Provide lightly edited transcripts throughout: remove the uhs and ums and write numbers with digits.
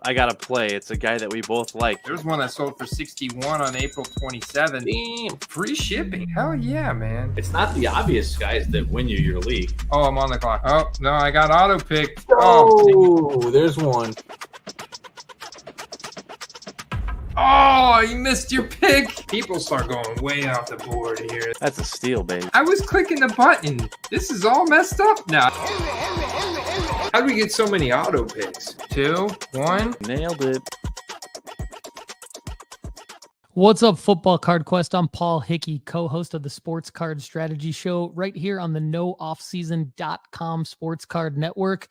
I got to play. It's a guy that we both like. There's one that sold for 61 on April 27th. Damn. Free shipping. Hell yeah, man. It's not the obvious guys that win you your league. Oh, I'm on the clock. Oh, no, I got auto pick. Oh, there's one. Oh, you missed your pick. People start going way off the board here. That's a steal, baby. I was clicking the button. This is all messed up now. How do we get so many auto picks? 2, 1. Nailed it. What's up, Football Card Quest? I'm Paul Hickey, co-host of the Sports Card Strategy Show right here on the nooffseason.com Sports Card Network.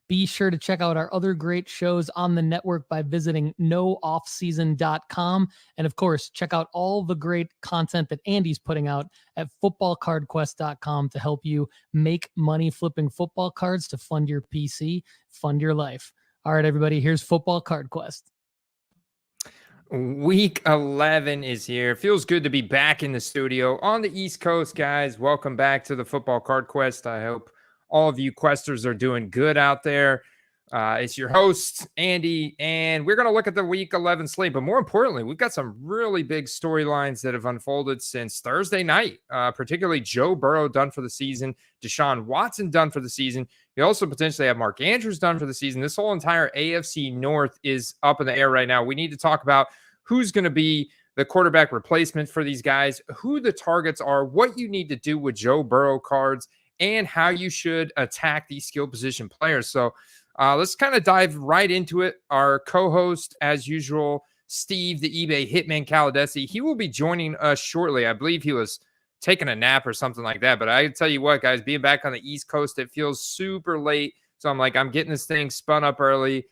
Be sure to check out our other great shows on the network by visiting nooffseason.com. And of course, check out all the great content that Andy's putting out at footballcardquest.com to help you make money flipping football cards to fund your PC, fund your life. All right, everybody, here's Football Card Quest. Week 11 is here. Feels good to be back in the studio on the East Coast, guys. Welcome back to the Football Card Quest. I hope all of you questers are doing good out there. It's your host, Andy, and we're going to look at the Week 11 slate. But more importantly, we've got some really big storylines that have unfolded since Thursday night, particularly Joe Burrow done for the season, Deshaun Watson done for the season. You also potentially have Mark Andrews done for the season. This whole entire AFC North is up in the air right now. We need to talk about who's going to be the quarterback replacement for these guys, who the targets are, what you need to do with Joe Burrow cards, and how you should attack these skill position players. So let's kind of dive right into it. Our co-host, as usual, Steve, the eBay Hitman Caladesi, he will be joining us shortly. I believe he was taking a nap or something like that. But I tell you what, guys, being back on the East Coast, it feels super late. So I'm like, I'm getting this thing spun up early.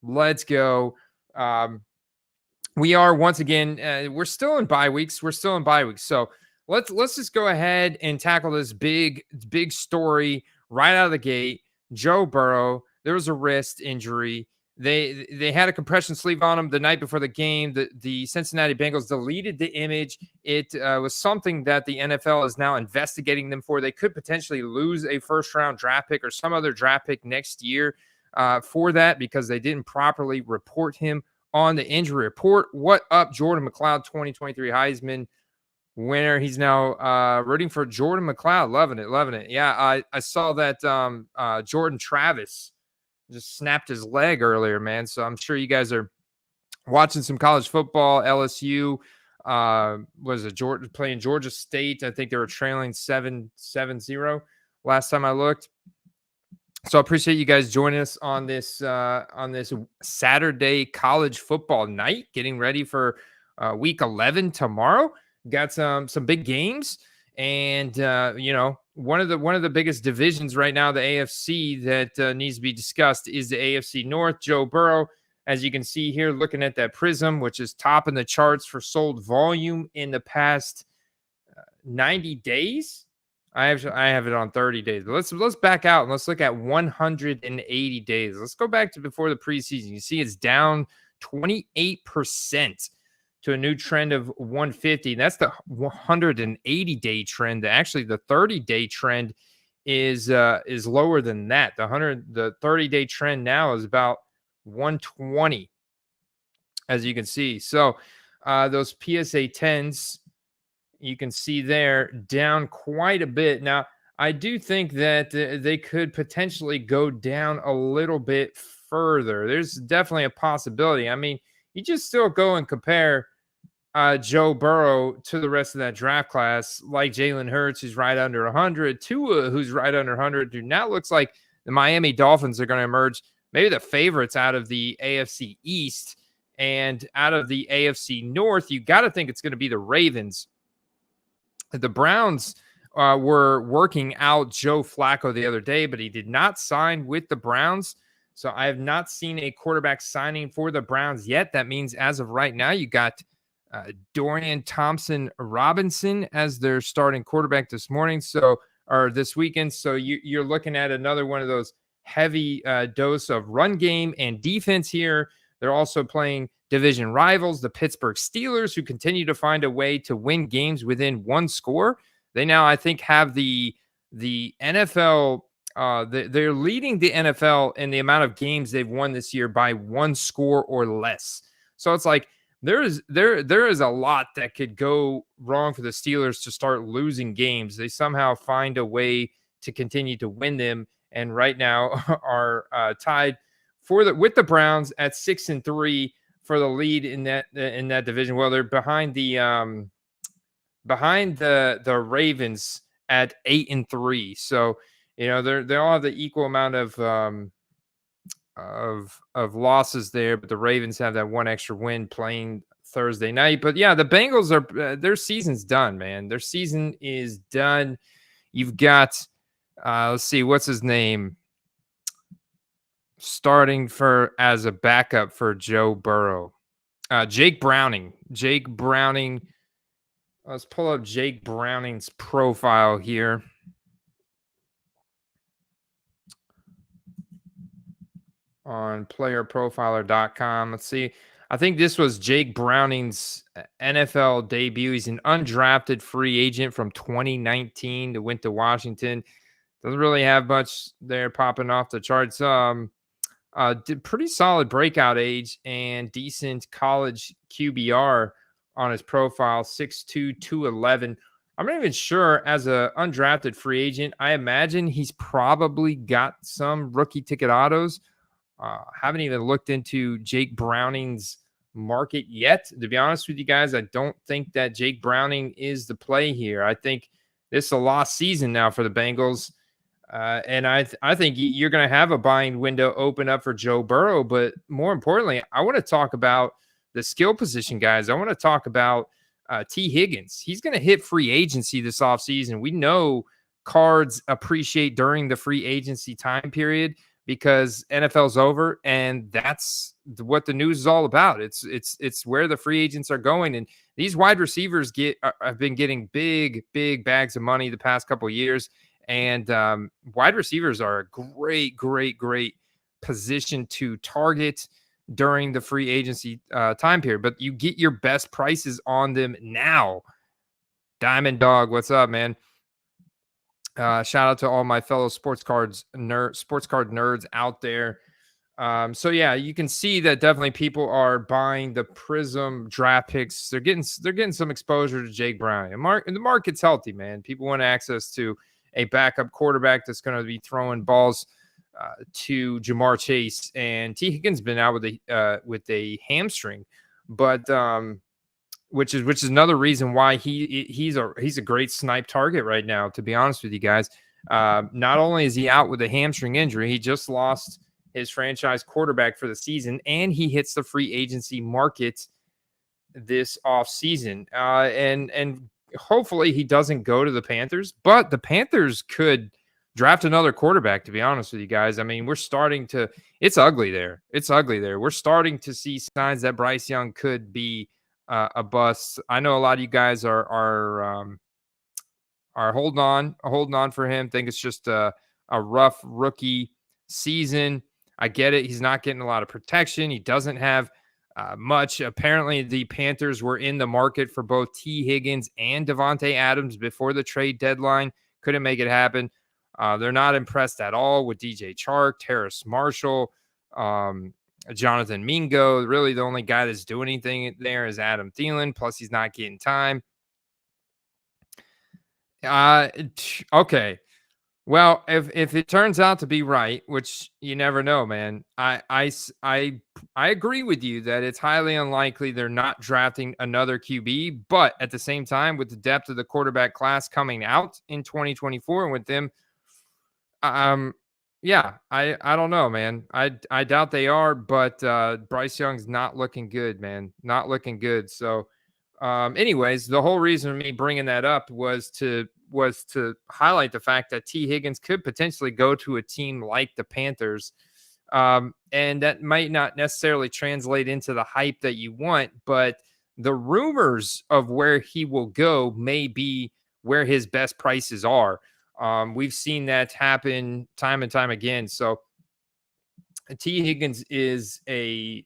Let's go. We are, once again, we're still in bye weeks. So let's just go ahead and tackle this big story right out of the gate. Joe Burrow, there was a wrist injury. They had a compression sleeve on him the night before the game. The Cincinnati Bengals deleted the image. It was something that the NFL is now investigating them for. They could potentially lose a first-round draft pick or some other draft pick next year for that because they didn't properly report him on the injury report. What up, Jordan McLeod, 2023 Heisman winner. He's now rooting for Jordan McLeod. Loving it. Yeah, I saw that Jordan Travis just snapped his leg earlier, man. So I'm sure you guys are watching some college football. LSU was it Georgia playing Georgia State? I think they were trailing 7-0 last time I looked. So I appreciate you guys joining us on this Saturday college football night, getting ready for week 11 tomorrow. Got some big games, and one of the biggest divisions right now, the AFC, that needs to be discussed is the AFC North. Joe Burrow, as you can see here, looking at that prism, which is topping the charts for sold volume in the past 90 days. I have it on 30 days. But let's back out and let's look at 180 days. Let's go back to before the preseason. You see it's down 28% to a new trend of 150. That's the 180-day trend. Actually, the 30-day trend is lower than that. The 30-day trend now is about 120, as you can see. So those PSA 10s, you can see there, down quite a bit. Now, I do think that they could potentially go down a little bit further. There's definitely a possibility. I mean, you just still go and compare Joe Burrow to the rest of that draft class, like Jalen Hurts, who's right under 100, Tua, who's right under 100. Dude, now it looks like the Miami Dolphins are going to emerge, maybe the favorites out of the AFC East, and out of the AFC North, you got to think it's going to be the Ravens. The Browns were working out Joe Flacco the other day, but he did not sign with the Browns. So I have not seen a quarterback signing for the Browns yet. That means as of right now, you got Dorian Thompson-Robinson as their starting quarterback this weekend. So you're looking at another one of those heavy dose of run game and defense here. They're also playing division rivals, the Pittsburgh Steelers, who continue to find a way to win games within one score. They now, I think, have the NFL they're leading the NFL in the amount of games they've won this year by 1 score or less. So it's like there is a lot that could go wrong for the Steelers to start losing games. They somehow find a way to continue to win them, and right now are tied with the Browns at 6-3 for the lead in that division. Well, they're behind the Ravens at 8-3. So they all have the equal amount of losses there, but the Ravens have that one extra win playing Thursday night. But yeah, the Bengals are their season's done, man. Their season is done. You've got let's see, what's his name starting as a backup for Joe Burrow. Jake Browning. Let's pull up Jake Browning's profile here. On playerprofiler.com. Let's see. I think this was Jake Browning's NFL debut. He's an undrafted free agent from 2019 that went to Washington. Doesn't really have much there popping off the charts. Did pretty solid breakout age and decent college QBR on his profile, 6'2", 211. I'm not even sure as an undrafted free agent. I imagine he's probably got some rookie ticket autos. Haven't even looked into Jake Browning's market yet. To be honest with you guys, I don't think that Jake Browning is the play here. I think this is a lost season now for the Bengals. And I think you're going to have a buying window open up for Joe Burrow. But more importantly, I want to talk about the skill position guys. I want to talk about T. Higgins. He's going to hit free agency this offseason. We know cards appreciate during the free agency time period because NFL's over, and that's what the news is all about. It's where the free agents are going, and these wide receivers have been getting big bags of money the past couple of years. And wide receivers are a great position to target during the free agency time period. But you get your best prices on them now. Diamond Dog, what's up, man? Shout out to all my fellow sports card nerds out there. So yeah, you can see that definitely people are buying the Prism draft picks. They're getting some exposure to Jake Browning. And the market's healthy, man. People want access to a backup quarterback that's going to be throwing balls to Jamar Chase, and T. Higgins been out with a hamstring, but which is another reason why he's a great snipe target right now. To be honest with you guys, not only is he out with a hamstring injury, he just lost his franchise quarterback for the season, and he hits the free agency market this offseason, and hopefully he doesn't go to the Panthers, but the Panthers could draft another quarterback, to be honest with you guys. I mean, it's ugly there. We're starting to see signs that Bryce Young could be a bust. I know a lot of you guys are holding on for him. Think it's just a rough rookie season. I get it. He's not getting a lot of protection. He doesn't have much. Apparently, the Panthers were in the market for both T. Higgins and Devontae Adams before the trade deadline. Couldn't make it happen. They're not impressed at all with DJ Chark, Terrace Marshall, Jonathan Mingo. Really, the only guy that's doing anything there is Adam Thielen. Plus, he's not getting time. Okay. Well, if it turns out to be right, which you never know, man, I agree with you that it's highly unlikely they're not drafting another QB. But at the same time, with the depth of the quarterback class coming out in 2024, and with them, yeah, I don't know, man. I doubt they are, but Bryce Young's not looking good, man. Not looking good. So, anyways, the whole reason for me bringing that up was to highlight the fact that T. Higgins could potentially go to a team like the Panthers. And that might not necessarily translate into the hype that you want, but the rumors of where he will go may be where his best prices are. We've seen that happen time and time again. So T. Higgins is a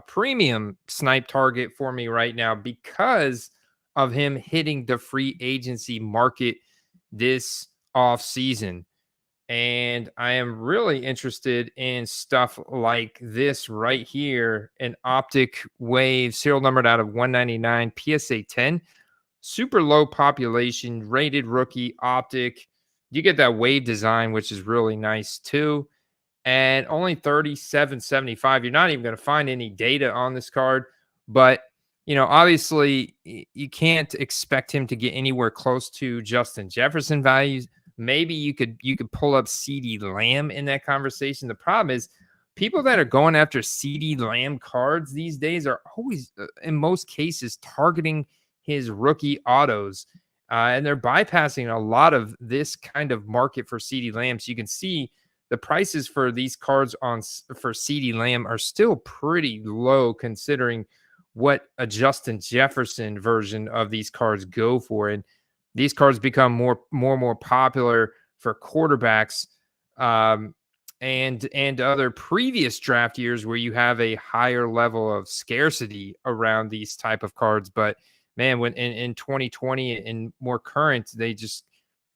premium snipe target for me right now because of him hitting the free agency market this off season. And I am really interested in stuff like this right here, an optic wave, serial numbered out of 199, PSA 10, super low population, rated rookie optic. You get that wave design, which is really nice too. And only 37.75. You're not even going to find any data on this card, but obviously you can't expect him to get anywhere close to Justin Jefferson values. Maybe you could pull up CeeDee Lamb in that conversation. The problem is people that are going after CeeDee Lamb cards these days are always, in most cases, targeting his rookie autos. And they're bypassing a lot of this kind of market for CeeDee Lamb. So you can see the prices for these cards for CeeDee Lamb are still pretty low considering what a Justin Jefferson version of these cards go for. And these cards become more popular for quarterbacks and other previous draft years where you have a higher level of scarcity around these type of cards. But man, when in 2020 and more current, they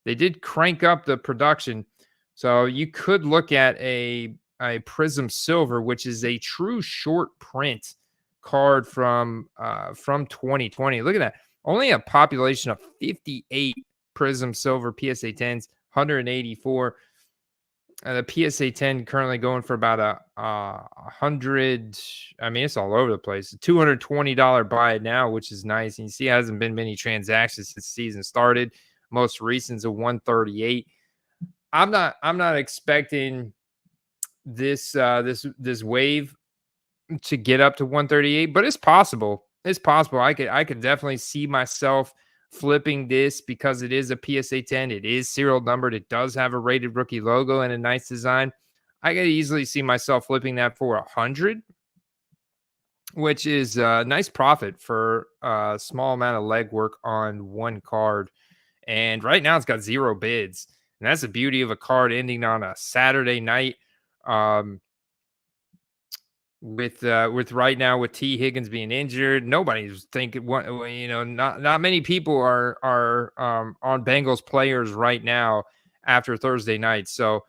did crank up the production. So you could look at a Prism Silver, which is a true short print card from 2020. Look at that. Only a population of 58 Prism Silver PSA 10s, 184. The PSA 10 currently going for about a 100. I mean, it's all over the place. $220 buy it now, which is nice. And you see, it hasn't been many transactions since the season started. Most recent's a 138. I'm not expecting this wave to get up to 138, but it's possible. It's possible. I could definitely see myself flipping this because it is a PSA 10. It is serial numbered. It does have a rated rookie logo and a nice design. I could easily see myself flipping that for 100, which is a nice profit for a small amount of legwork on one card. And right now it's got 0 bids. And that's the beauty of a card ending on a Saturday night. With right now with T. Higgins being injured, nobody's thinking not many people are on Bengals players right now after Thursday night. So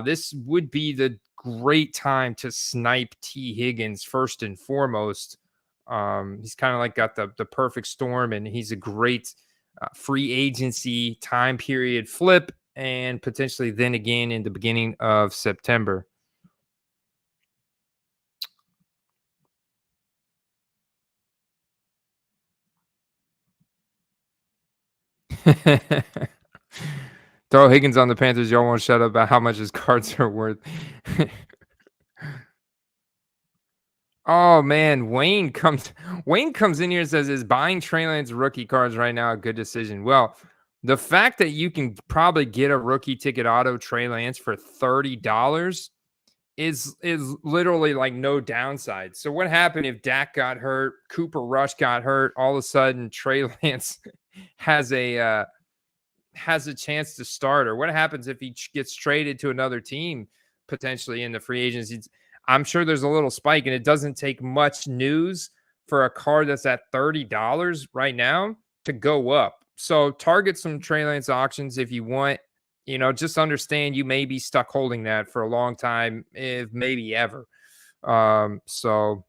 this would be the great time to snipe T. Higgins first and foremost. He's kind of like got the perfect storm, and he's a great free agency time period flip, and potentially then again in the beginning of September. Throw Higgins on the Panthers. Y'all won't shut up about how much his cards are worth. Oh man, Wayne comes in here and says, is buying Trey Lance rookie cards right now a good decision? Well, the fact that you can probably get a rookie ticket auto Trey Lance for $30 is literally like no downside. So what happened if Dak got hurt, Cooper Rush got hurt, all of a sudden Trey Lance has a chance to start? Or what happens if he gets traded to another team potentially in the free agency? I'm sure there's a little spike, and it doesn't take much news for a card that's at $30 right now to go up. So target some Trey Lance auctions if you want. Just understand you may be stuck holding that for a long time, if maybe ever. So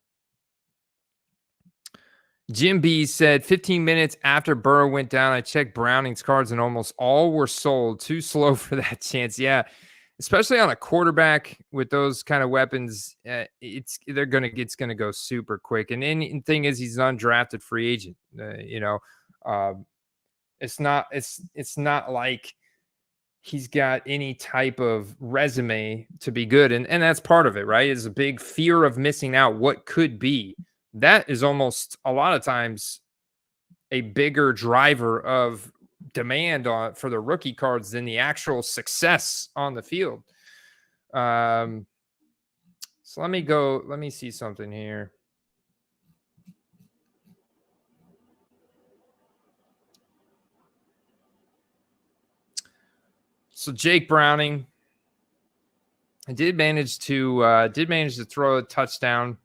Jim B said 15 minutes after Burrow went down, I checked Browning's cards and almost all were sold. Too slow for that chance. Yeah. Especially on a quarterback with those kind of weapons, it's going to go super quick. And then the thing is, he's an undrafted free agent. It's not like he's got any type of resume to be good, and that's part of it, right? Is a big fear of missing out. What could be that is almost a lot of times a bigger driver of demand for the rookie cards than the actual success on the field. So let me see something here. So Jake Browning, I did manage to throw a touchdown,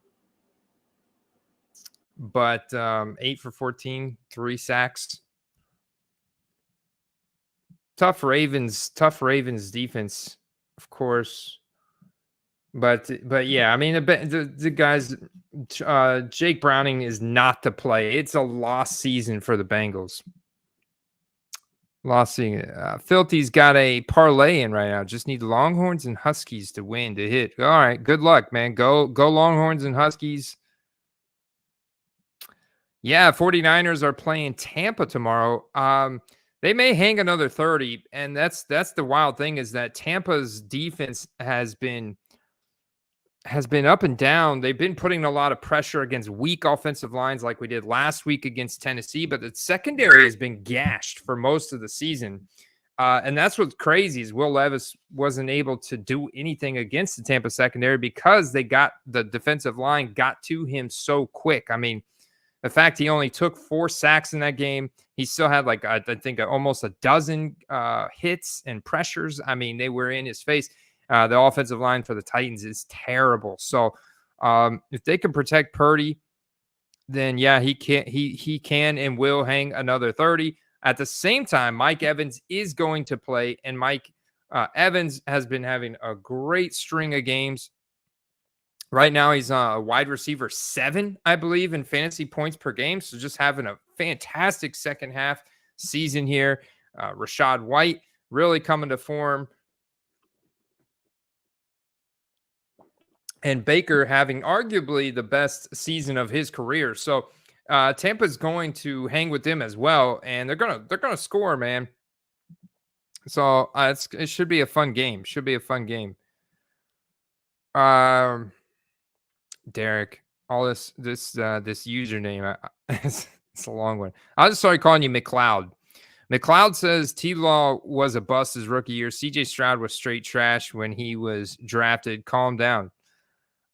but 8 for 14, 3 sacks. Tough Ravens defense of course. But yeah, I mean the guys, Jake Browning is not to play. It's a lost season for the Bengals. Lost season. Filthy's got a parlay in right now. Just need Longhorns and Huskies to win to hit. All right, good luck, man. Go Longhorns and Huskies. Yeah, 49ers are playing Tampa tomorrow. They may hang another 30, and that's the wild thing is that Tampa's defense has been up and down. They've been putting a lot of pressure against weak offensive lines like we did last week against Tennessee, but the secondary has been gashed for most of the season. And that's what's crazy is Will Levis wasn't able to do anything against the Tampa secondary because the defensive line got to him so quick. I mean, the fact he only took 4 sacks in that game, he still had I think almost a dozen hits and pressures. I mean, they were in his face. The offensive line for the Titans is terrible. So if they can protect Purdy, then yeah, he can and will hang another 30. At the same time, Mike Evans is going to play, and Mike Evans has been having a great string of games. Right now, he's a wide receiver 7, I believe, in fantasy points per game. So just having a fantastic second half season here. Rashad White really coming to form. And Baker having arguably the best season of his career. So Tampa's going to hang with them as well, and they're gonna score, man. So it should be a fun game. Derek, all this username, it's a long one. I'll just start calling you McLeod. McLeod says T-Law was a bust his rookie year. CJ Stroud was straight trash when he was drafted. Calm down.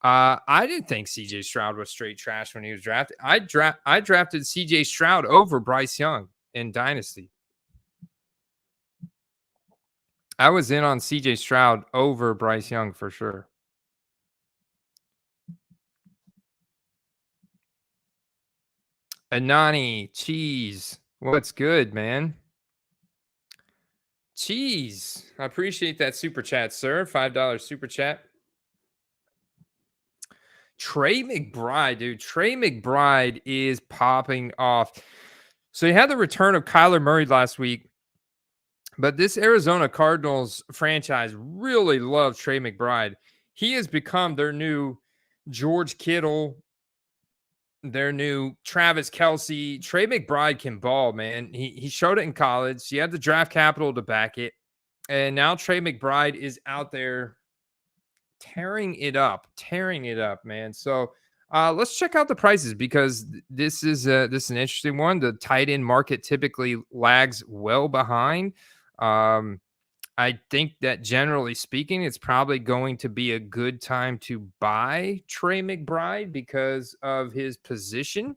I didn't think CJ Stroud was straight trash when he was drafted. I drafted CJ Stroud over Bryce Young in Dynasty. I was in on CJ Stroud over Bryce Young for sure. Anani, cheese. What's good, man? Cheese. I appreciate that super chat, sir. $5 super chat. Trey McBride, dude. Trey McBride is popping off. So you had the return of Kyler Murray last week, but this Arizona Cardinals franchise really loves Trey McBride. He has become their new George Kittle, their new Travis Kelce. Trey McBride can ball, man. He showed it in college. He had the draft capital to back it. And now Trey McBride is out there tearing it up, man. So let's check out the prices because this is an interesting one. The tight end market typically lags well behind. I think that generally speaking, it's probably going to be a good time to buy Trey McBride because of his position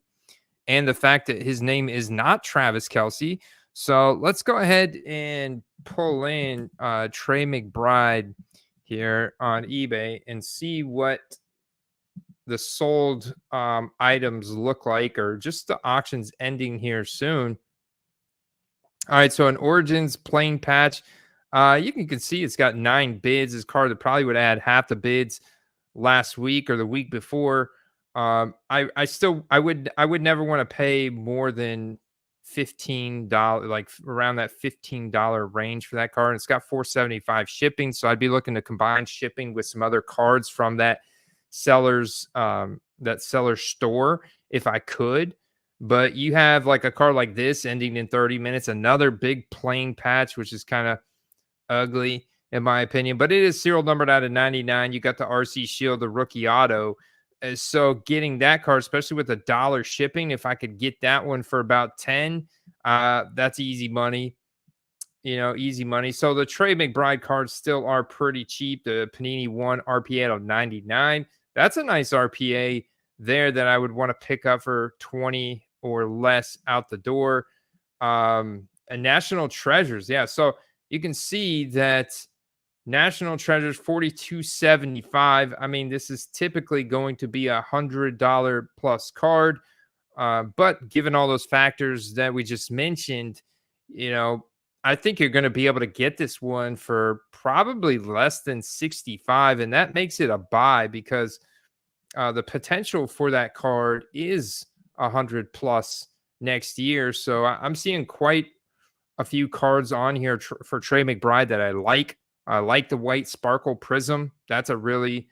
and the fact that his name is not Travis Kelce. So let's go ahead and pull in Trey McBride here on eBay and see what the sold items look like, or just the auctions ending here soon. All right, so an Origins plain patch, you can see it's got 9 bids. This card that probably would add half the bids last week or the week before. I would never want to pay more than $15, like around that $15 range for that card. And it's got $4.75 shipping, so I'd be looking to combine shipping with some other cards from that seller's store if I could. But you have like a card like this ending in 30 minutes, another big plain patch, which is kind of ugly in my opinion, but it is serial numbered out of 99. You got the RC Shield, the rookie auto. So getting that card, especially with $1 shipping, if I could get that one for about 10, that's easy money. Easy money. So the Trey McBride cards still are pretty cheap. The Panini 1 RPA out of 99. That's a nice RPA there that I would want to pick up for 20 or less out the door. And National Treasures. Yeah. So you can see that National Treasures, $42.75. I mean, this is typically going to be $100 plus card. But given all those factors that we just mentioned, I think you're going to be able to get this one for probably less than 65, and that makes it a buy because the potential for that card is 100 plus next year. So I'm seeing quite a few cards on here for Trey McBride that I like. I like the white sparkle prism. That's a really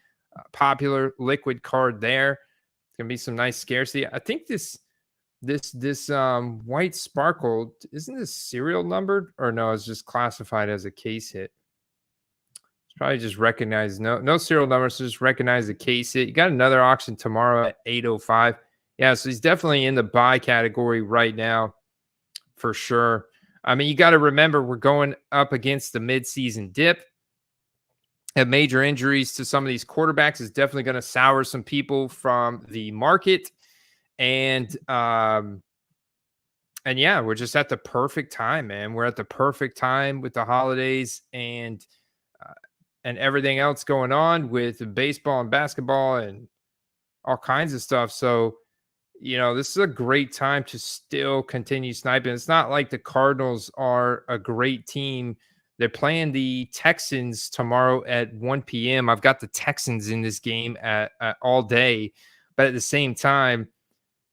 popular liquid card there. It's gonna be some nice scarcity. I think this white sparkle, isn't this serial numbered, or no, it's just classified as a case hit. It's probably just recognized, no serial number, so just recognize the case hit. You got another auction tomorrow at 8:05. Yeah, so he's definitely in the buy category right now for sure. I mean, you got to remember we're going up against the midseason dip. And major injuries to some of these quarterbacks is definitely going to sour some people from the market. And yeah, we're just at the perfect time, man. We're at the perfect time with the holidays and everything else going on with baseball and basketball and all kinds of stuff. So, this is a great time to still continue sniping. It's not like the Cardinals are a great team. They're playing the Texans tomorrow at 1 p.m. I've got the Texans in this game at all day. But at the same time,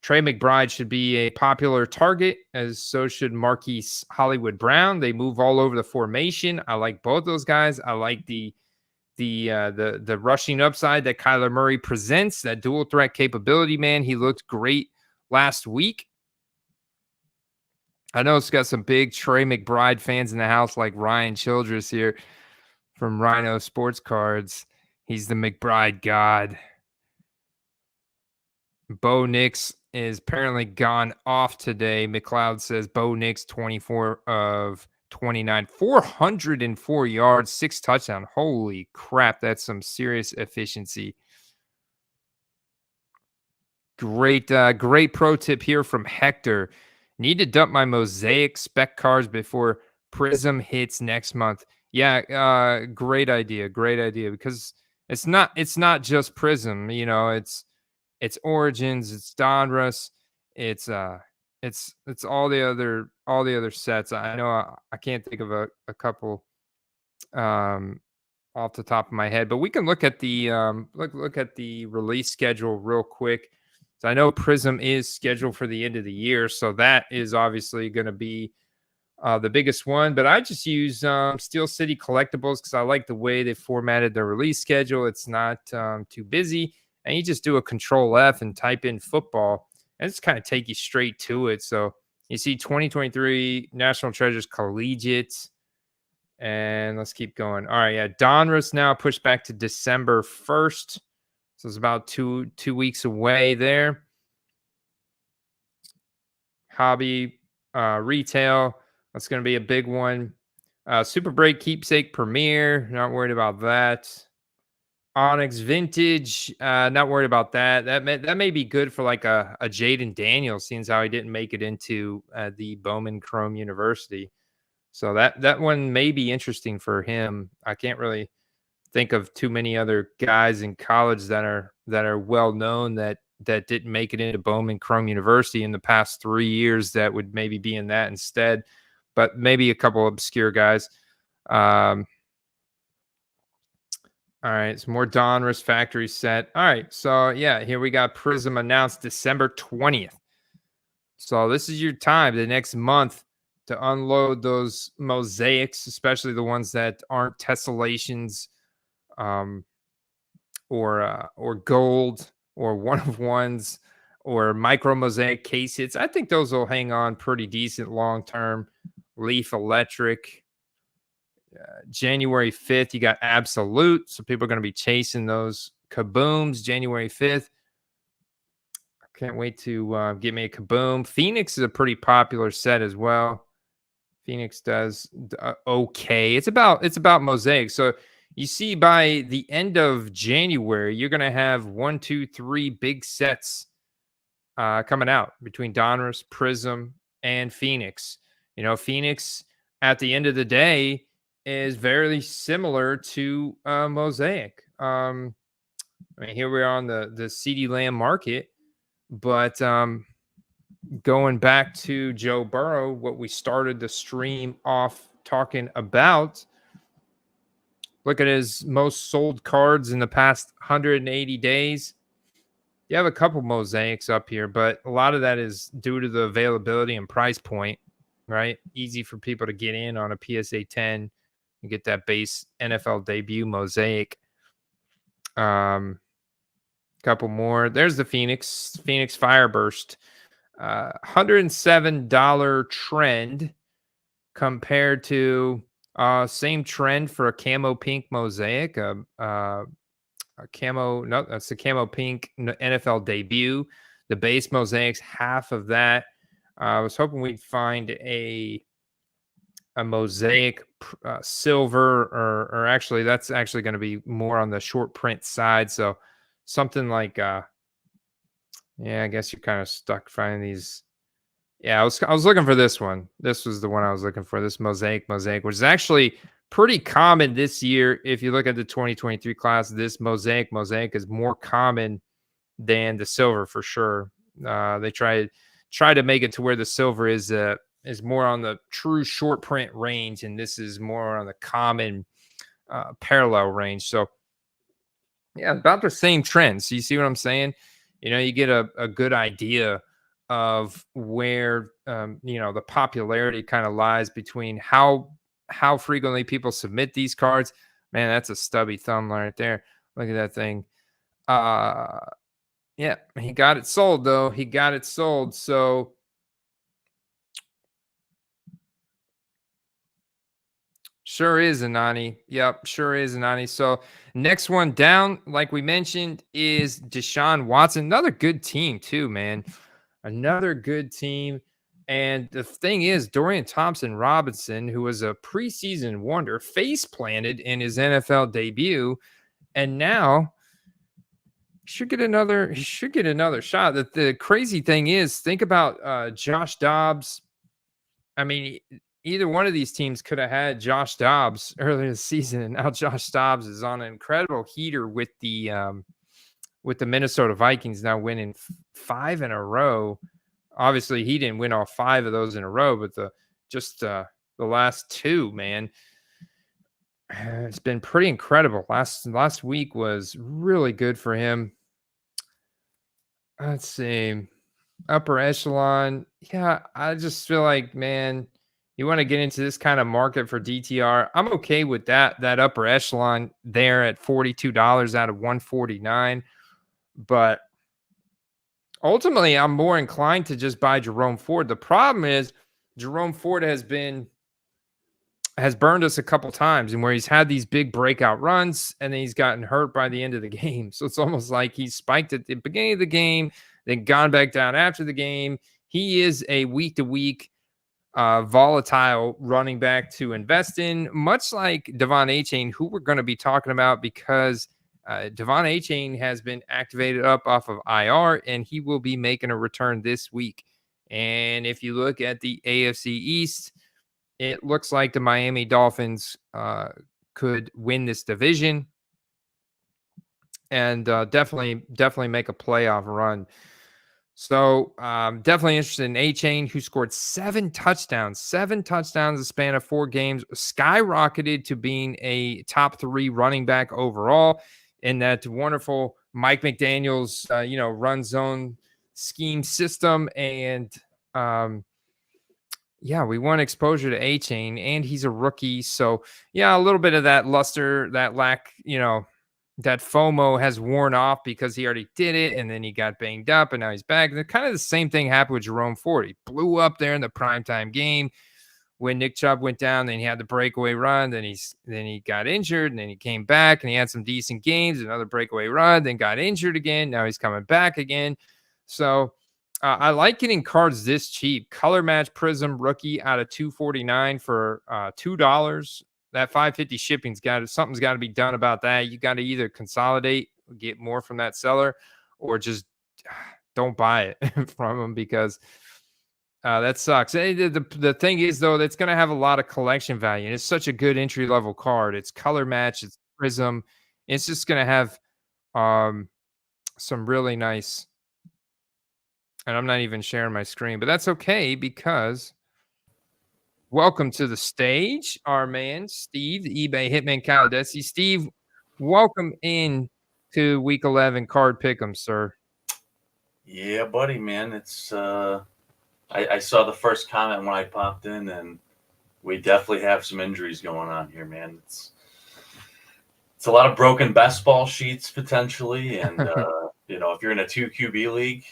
Trey McBride should be a popular target, as so should Marquise Hollywood Brown. They move all over the formation. I like both those guys. I like the rushing upside that Kyler Murray presents, that dual threat capability, man. He looked great last week. I know it's got some big Trey McBride fans in the house, like Ryan Childress here from Rhino Sports Cards. He's the McBride god. Bo Nix is apparently gone off today. McLeod says Bo Nix 24 of 29, 404 yards, 6 touchdowns. Holy crap, that's some serious efficiency. Great pro tip here from Hector. Need to dump my Mosaic spec cards before Prism hits next month. Yeah, great idea because it's not just Prism. It's Origins, it's Donruss, it's all the other sets. I know I can't think of a couple off the top of my head, but we can look at the look at the release schedule real quick. So I know Prism is scheduled for the end of the year, so that is obviously going to be the biggest one. But I just use Steel City Collectibles because I like the way they formatted their release schedule. It's not too busy, and you just do a Control F and type in football, and it's kind of take you straight to it. So you see 2023 National Treasures Collegiate, and let's keep going. All right, yeah, Donruss now pushed back to December 1st. So it's about two weeks away there. Hobby, retail, that's going to be a big one. Super Break Keepsake Premier, not worried about that. Onyx Vintage, not worried about that. That may be good for like a Jaden Daniels, seeing as how he didn't make it into the Bowman Chrome University. So that one may be interesting for him. I can't really think of too many other guys in college that are well known that didn't make it into Bowman Chrome University in the past 3 years that would maybe be in that instead, but maybe a couple obscure guys. All right, some more Donruss factory set. All right, so yeah, here we got Prism announced December 20th. So this is your time, the next month, to unload those mosaics, especially the ones that aren't tessellations, or gold or one of ones or micro mosaic case hits. I think those will hang on pretty decent long term. Leaf Electric. January 5th, you got Absolute. So people are going to be chasing those kabooms January 5th. I can't wait to get me a kaboom. Phoenix is a pretty popular set as well. Phoenix does okay. It's about mosaic. So you see, by the end of January, you're going to have 1, 2, 3 big sets coming out between Donruss, Prism, and Phoenix. Phoenix at the end of the day is very similar to Mosaic. I mean, here we are on the CD Lamb market, but going back to Joe Burrow, what we started the stream off talking about. Look at his most sold cards in the past 180 days. You have a couple mosaics up here, but a lot of that is due to the availability and price point, right? Easy for people to get in on a PSA 10 and get that base NFL debut mosaic. Couple more. There's the Phoenix Fireburst. $107 trend compared to same trend for a camo pink mosaic. A camo, no, that's the camo pink NFL debut. The base mosaic's half of that. I was hoping we'd find a mosaic silver, or actually that's actually going to be more on the short print side. So something like, yeah, I guess you're kind of stuck finding these. Yeah, I was looking for this one. This was the one I was looking for. This mosaic, which is actually pretty common this year. If you look at the 2023 class, this mosaic is more common than the silver for sure. They try to make it to where the silver is more on the true short print range, and this is more on the common parallel range. So yeah, about the same trend. So you see what I'm saying? You get a good idea of where the popularity kind of lies between how frequently people submit these cards. Man, that's a stubby thumb right there. Look at that thing. Yeah, he got it sold though. He got it sold. So sure is Anani. Yep, sure is Anani. So next one down, like we mentioned, is Deshaun Watson. Another good team too, man. Another good team. And the thing is, Dorian Thompson-Robinson, who was a preseason wonder, face planted in his NFL debut, and now he should get another shot. The crazy thing is, think about Josh Dobbs. I mean, either one of these teams could have had Josh Dobbs earlier this season, and now Josh Dobbs is on an incredible heater with the Minnesota Vikings, now winning 5 in a row. Obviously, he didn't win all 5 of those in a row, but the last 2, man, it's been pretty incredible. Last week was really good for him. Let's see, upper echelon. Yeah, I just feel like, man, you want to get into this kind of market for DTR. I'm okay with that upper echelon there at $42 out of $149, but ultimately, I'm more inclined to just buy Jerome Ford. The problem is Jerome Ford has burned us a couple times, and where he's had these big breakout runs, and then he's gotten hurt by the end of the game. So it's almost like he's spiked at the beginning of the game, then gone back down after the game. He is a week-to-week volatile running back to invest in, much like Devon Achane, who we're going to be talking about, because Devon Achane has been activated up off of IR, and he will be making a return this week. And if you look at the AFC East, it looks like the Miami Dolphins could win this division and definitely make a playoff run. So definitely interested in Achane, who scored 7 touchdowns in the span of 4 games, skyrocketed to being a top 3 running back overall in that wonderful Mike McDaniel's, run zone scheme system. And yeah, we want exposure to Achane, and he's a rookie. So yeah, a little bit of that luster, that lack, that FOMO has worn off because he already did it, and then he got banged up, and now he's back. And kind of the same thing happened with Jerome Ford. He blew up there in the primetime game when Nick Chubb went down. Then he had the breakaway run. Then he got injured, and then he came back, and he had some decent games. Another breakaway run, then got injured again. Now he's coming back again. So I like getting cards this cheap. Color Match Prism rookie out of $249 for $2. That $550 shipping's something's got to be done about that. You got to either consolidate, get more from that seller, or just don't buy it from them, because that sucks. The thing is, though, that's going to have a lot of collection value, and it's such a good entry level card. It's color match, it's prism. It's just going to have some really nice. And I'm not even sharing my screen, but that's okay, because welcome to the stage our man, Steve, the eBay Hitman Caladesi. Steve, welcome in to Week 11 Card Pick'em, sir. Yeah, buddy, man. It's I saw the first comment when I popped in, and we definitely have some injuries going on here, man. It's a lot of broken best ball sheets potentially, and if you're in a 2 QB league,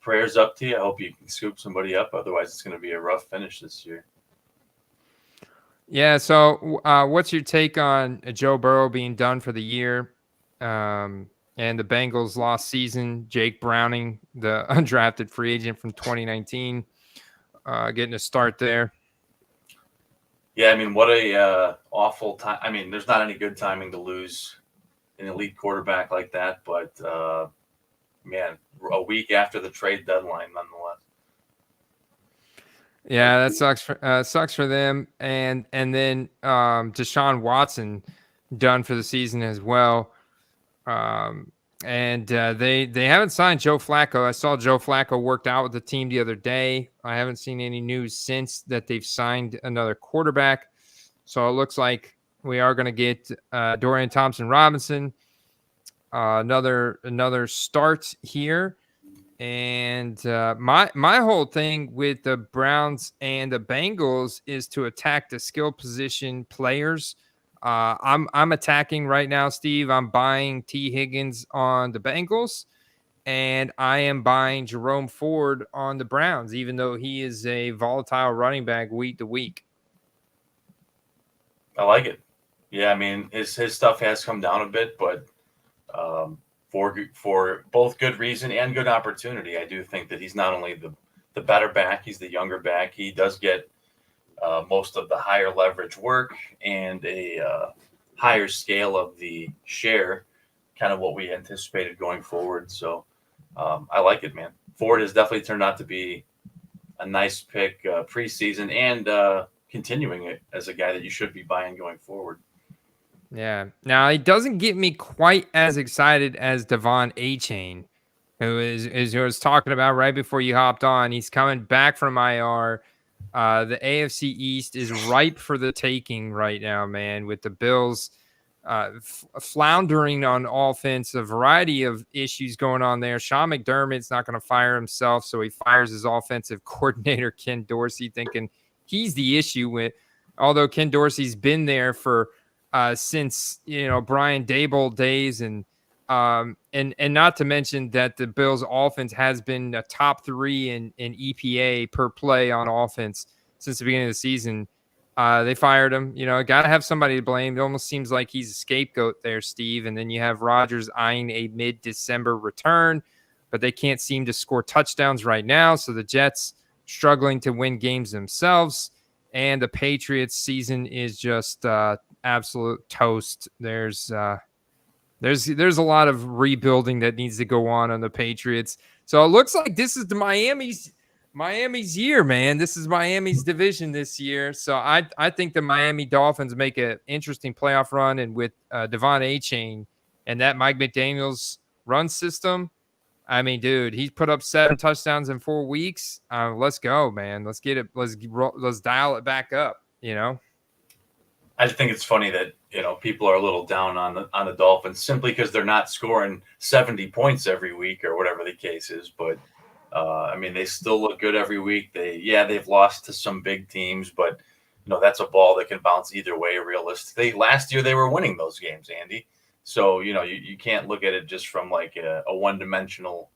prayers up to you. I hope you can scoop somebody up. Otherwise, it's going to be a rough finish this year. Yeah. So, what's your take on Joe Burrow being done for the year, and the Bengals' lost season? Jake Browning, the undrafted free agent from 2019, getting a start there. Yeah, I mean, what a awful time. I mean, there's not any good timing to lose an elite quarterback like that, but man, a week after the trade deadline, nonetheless. Yeah, that sucks for them, and then Deshaun Watson done for the season as well, and they haven't signed Joe Flacco. I saw Joe Flacco worked out with the team the other day. I haven't seen any news since that they've signed another quarterback, so it looks like we are going to get Dorian Thompson-Robinson, another start here. And my whole thing with the Browns and the Bengals is to attack the skill position players. I'm attacking right now, Steve. I'm buying T. Higgins on the Bengals, and I am buying Jerome Ford on the Browns, even though he is a volatile running back week to week. I like it. Yeah, I mean, his stuff has come down a bit, but for both good reason and good opportunity, I do think that he's not only the better back, he's the younger back. He does get most of the higher leverage work and a higher scale of the share, kind of what we anticipated going forward. So I like it, man. Ford has definitely turned out to be a nice pick preseason and continuing it as a guy that you should be buying going forward. Yeah. Now, he doesn't get me quite as excited as Devon Achane, who is was talking about right before you hopped on. He's coming back from IR. The AFC East is ripe for the taking right now, man, with the Bills floundering on offense, a variety of issues going on there. Sean McDermott's not going to fire himself, so he fires his offensive coordinator, Ken Dorsey, thinking he's the issue with, although Ken Dorsey's been there for since Brian Daboll days, and not to mention that the Bills' offense has been a top 3 in EPA per play on offense since the beginning of the season. They fired him. Got to have somebody to blame. It almost seems like he's a scapegoat there, Steve. And then you have Rodgers eyeing a mid-December return, but they can't seem to score touchdowns right now. So the Jets struggling to win games themselves, and the Patriots season is just absolute toast. There's a lot of rebuilding that needs to go on the Patriots. So it looks like this is the Miami's year, man. This is Miami's division this year. So I think the Miami Dolphins make an interesting playoff run, and with Devon Achane and that Mike McDaniel's run system, I mean, dude, he's put up 7 touchdowns in 4 weeks. Let's go, man. Let's get it. Let's dial it back up. I just think it's funny that people are a little down on the Dolphins simply because they're not scoring 70 points every week or whatever the case is. But I mean, they still look good every week. They've lost to some big teams, but that's a ball that can bounce either way. Realistically, last year they were winning those games, Andy. So you can't look at it just from like a one-dimensional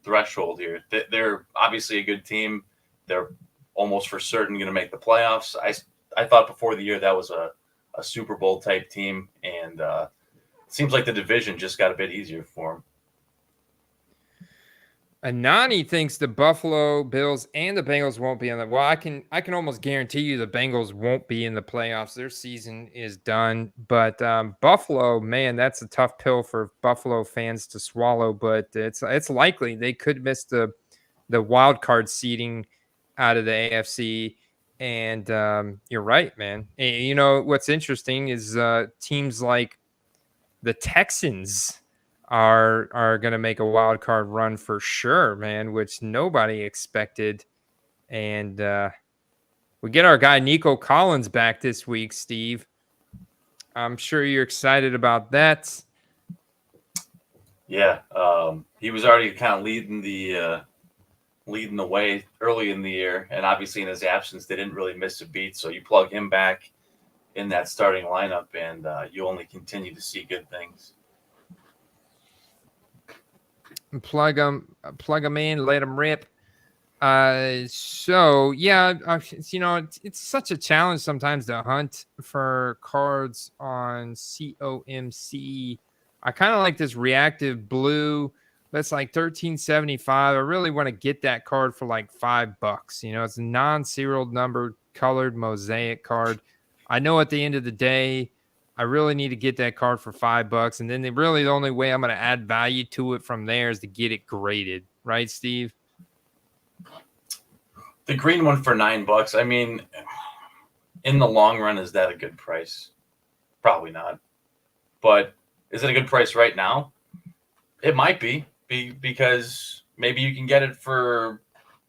threshold here. They're obviously a good team. They're almost for certain going to make the playoffs. I thought before the year that was a Super Bowl type team, and it seems like the division just got a bit easier for them. Anani thinks the Buffalo Bills and the Bengals won't be on the. Well, I can almost guarantee you the Bengals won't be in the playoffs. Their season is done. But Buffalo, man, that's a tough pill for Buffalo fans to swallow. But it's likely they could miss the wild card seeding out of the AFC. And you're right, man. What's interesting is teams like the Texans are going to make a wild card run for sure, man, which nobody expected. And we get our guy Nico Collins back this week, Steve. I'm sure you're excited about that. Yeah, he was already kind of leading the way early in the year, and obviously in his absence, they didn't really miss a beat. So you plug him back in that starting lineup, and you only continue to see good things. Plug them in, let them rip. So yeah, it's such a challenge sometimes to hunt for cards on COMC. I kind of like this reactive blue. That's like $13.75. I really want to get that card for like $5. It's a non-serial number colored mosaic card. I know at the end of the day, I really need to get that card for $5. And then the only way I'm going to add value to it from there is to get it graded. Right, Steve? The green one for $9. I mean, in the long run, is that a good price? Probably not. But is it a good price right now? It might be because maybe you can get it for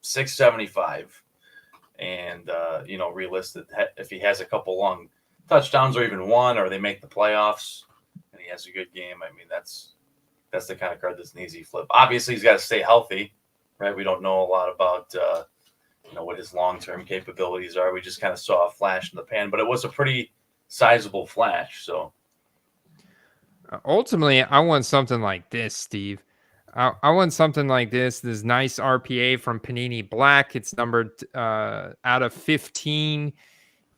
$6.75, and realistic if he has a couple long touchdowns or even one, or they make the playoffs and he has a good game. I mean, that's the kind of card that's an easy flip. Obviously, he's got to stay healthy, right? We don't know a lot about what his long-term capabilities are. We just kind of saw a flash in the pan, but it was a pretty sizable flash. So ultimately, I want something like this, Steve. I want something like this nice RPA from Panini Black. It's numbered out of 15.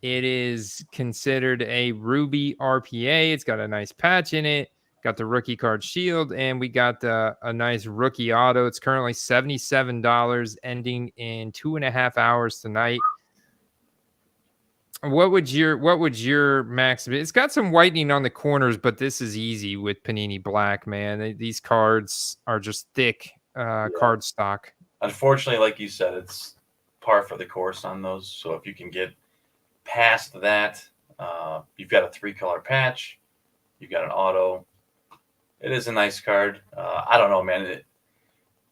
It is considered a Ruby RPA. It's got a nice patch in it. Got the rookie card shield, and we got a nice rookie auto. It's currently $77, ending in 2.5 hours tonight. What would your max be? It's got some whitening on the corners, but this is easy with Panini Black, man. These cards are just thick card stock. Unfortunately, like you said, it's par for the course on those. So if you can get past that, you've got a 3-color patch, you've got an auto. It is a nice card. I don't know, man.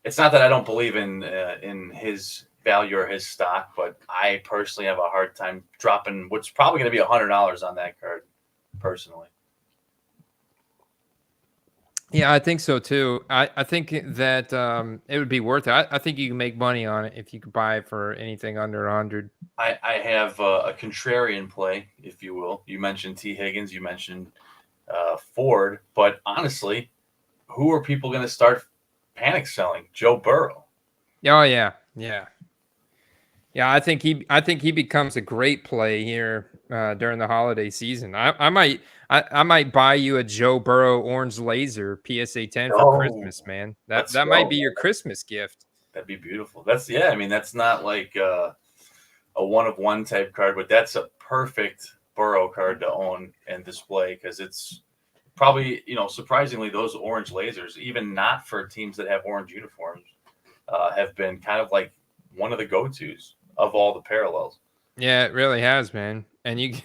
It's not that I don't believe in his value or his stock, but I personally have a hard time dropping what's probably going to be $100 on that card, personally. Yeah, I think so too. I think that it would be worth it. I think you can make money on it if you could buy it for anything under 100. I have a contrarian play, if you will. You mentioned T. Higgins, you mentioned Ford, but honestly, who are people going to start panic selling? Joe Burrow. Oh yeah. I think he becomes a great play here during the holiday season. I might buy you a Joe Burrow orange laser PSA 10 for Christmas, man. That might be your Christmas gift. That'd be beautiful. That's not like a one-of-one type card, but that's a perfect Burrow card to own and display, because it's probably, surprisingly, those orange lasers, even not for teams that have orange uniforms, have been kind of like one of the go-tos of all the parallels. Yeah, it really has, man. And you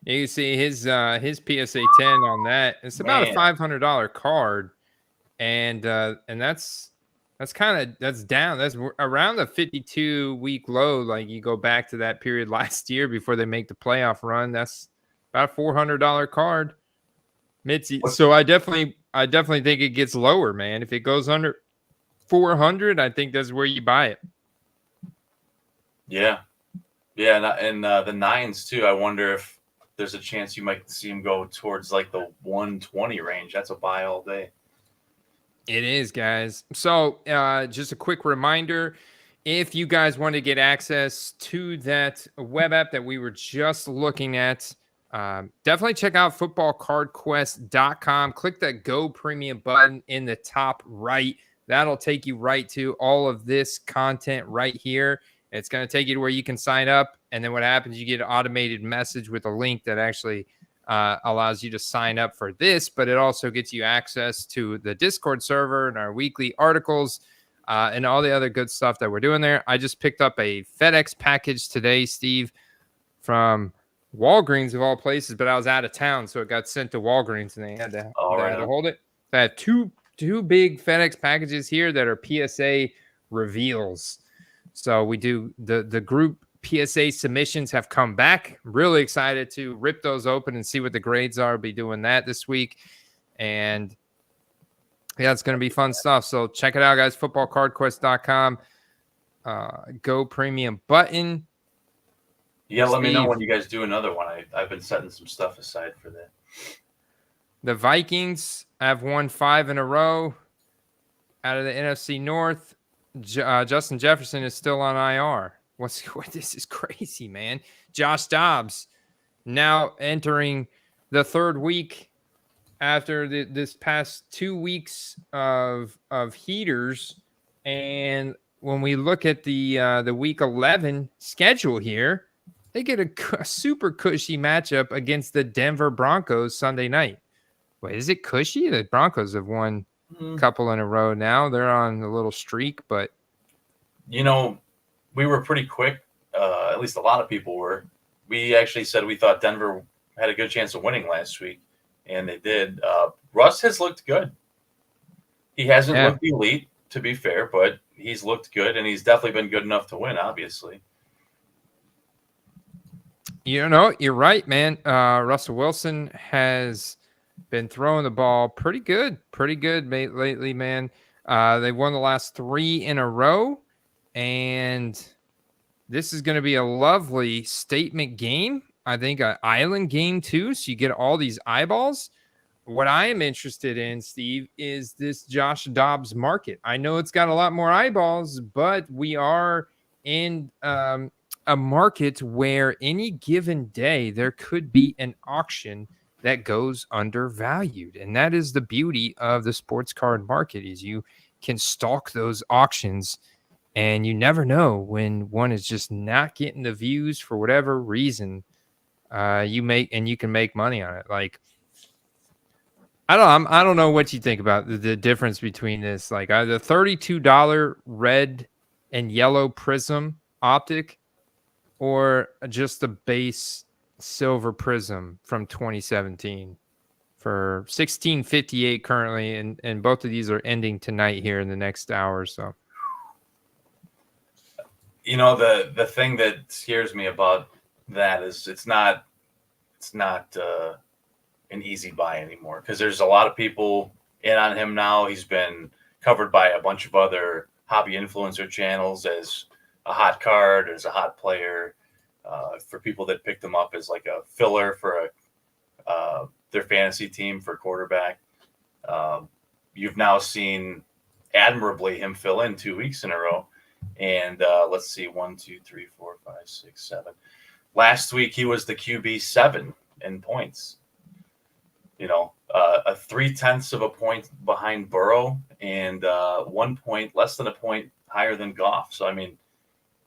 can see his PSA 10 on that. It's about a $500 card, and that's down. That's around the 52-week low. Like, you go back to that period last year before they make the playoff run. That's about a $400 card. Mitzi. So I definitely think it gets lower, man. If it goes under 400, I think that's where you buy it. Yeah, and the nines too. I wonder if there's a chance you might see him go towards like the 120 range. That's a buy all day. It is, guys. So just a quick reminder, if you guys want to get access to that web app that we were just looking at, definitely check out footballcardquest.com. Click that Go Premium button in the top right. That'll take you right to all of this content right here. It's going to take you to where you can sign up. And then what happens, you get an automated message with a link that actually allows you to sign up for this, but it also gets you access to the Discord server and our weekly articles and all the other good stuff that we're doing there. I just picked up a FedEx package today, Steve, from Walgreens of all places, but I was out of town, so it got sent to Walgreens and they had to hold it. So I have two big FedEx packages here that are PSA reveals. So we do the group PSA submissions have come back. Really excited to rip those open and see what the grades are. I'll be doing that this week. And yeah, it's going to be fun stuff. So check it out, guys. Footballcardquest.com. Go premium button. Yeah, let me know Steve. when you guys do another one. I've been setting some stuff aside for that. The Vikings have won 5 in a row out of the NFC North. Justin Jefferson is still on IR. This is crazy, man. Josh Dobbs now entering the third week after this past 2 weeks of heaters. And when we look at the week 11 schedule here, they get a super cushy matchup against the Denver Broncos Sunday night. Wait, is it cushy? The Broncos have won a couple in a row now. They're on a little streak, but we were pretty quick. At least a lot of people were. We actually said we thought Denver had a good chance of winning last week, and they did. Russ has looked good. He hasn't looked elite, to be fair, but he's looked good, and he's definitely been good enough to win, obviously. You're right, man. Russell Wilson has been throwing the ball pretty good lately, man. They won the last 3 in a row, and this is going to be a lovely statement game. I think an island game too, so you get all these eyeballs. What I am interested in, Steve, is this Josh Dobbs market. I know it's got a lot more eyeballs, but we are in a market where any given day there could be an auction that goes undervalued. And that is the beauty of the sports card market, is you can stalk those auctions and you never know when one is just not getting the views for whatever reason. You can make money on it. Like, I don't know what you think about the difference between this. Like the $32 red and yellow prism optic, or just the base silver prism from 2017 for $16.58 currently, and both of these are ending tonight here in the next hour or so. The thing that scares me about that is it's not an easy buy anymore, because there's a lot of people in on him now. He's been covered by a bunch of other hobby influencer channels as a hot card, as a hot player, for people that picked him up as like a filler for their fantasy team for quarterback. You've now seen admirably him fill in 2 weeks in a row. And let's see, 1, 2, 3, 4, 5, 6, 7. Last week he was the QB 7 in points. A 0.3 of a point behind Burrow, and 1 point, less than a point higher than Goff. So I mean,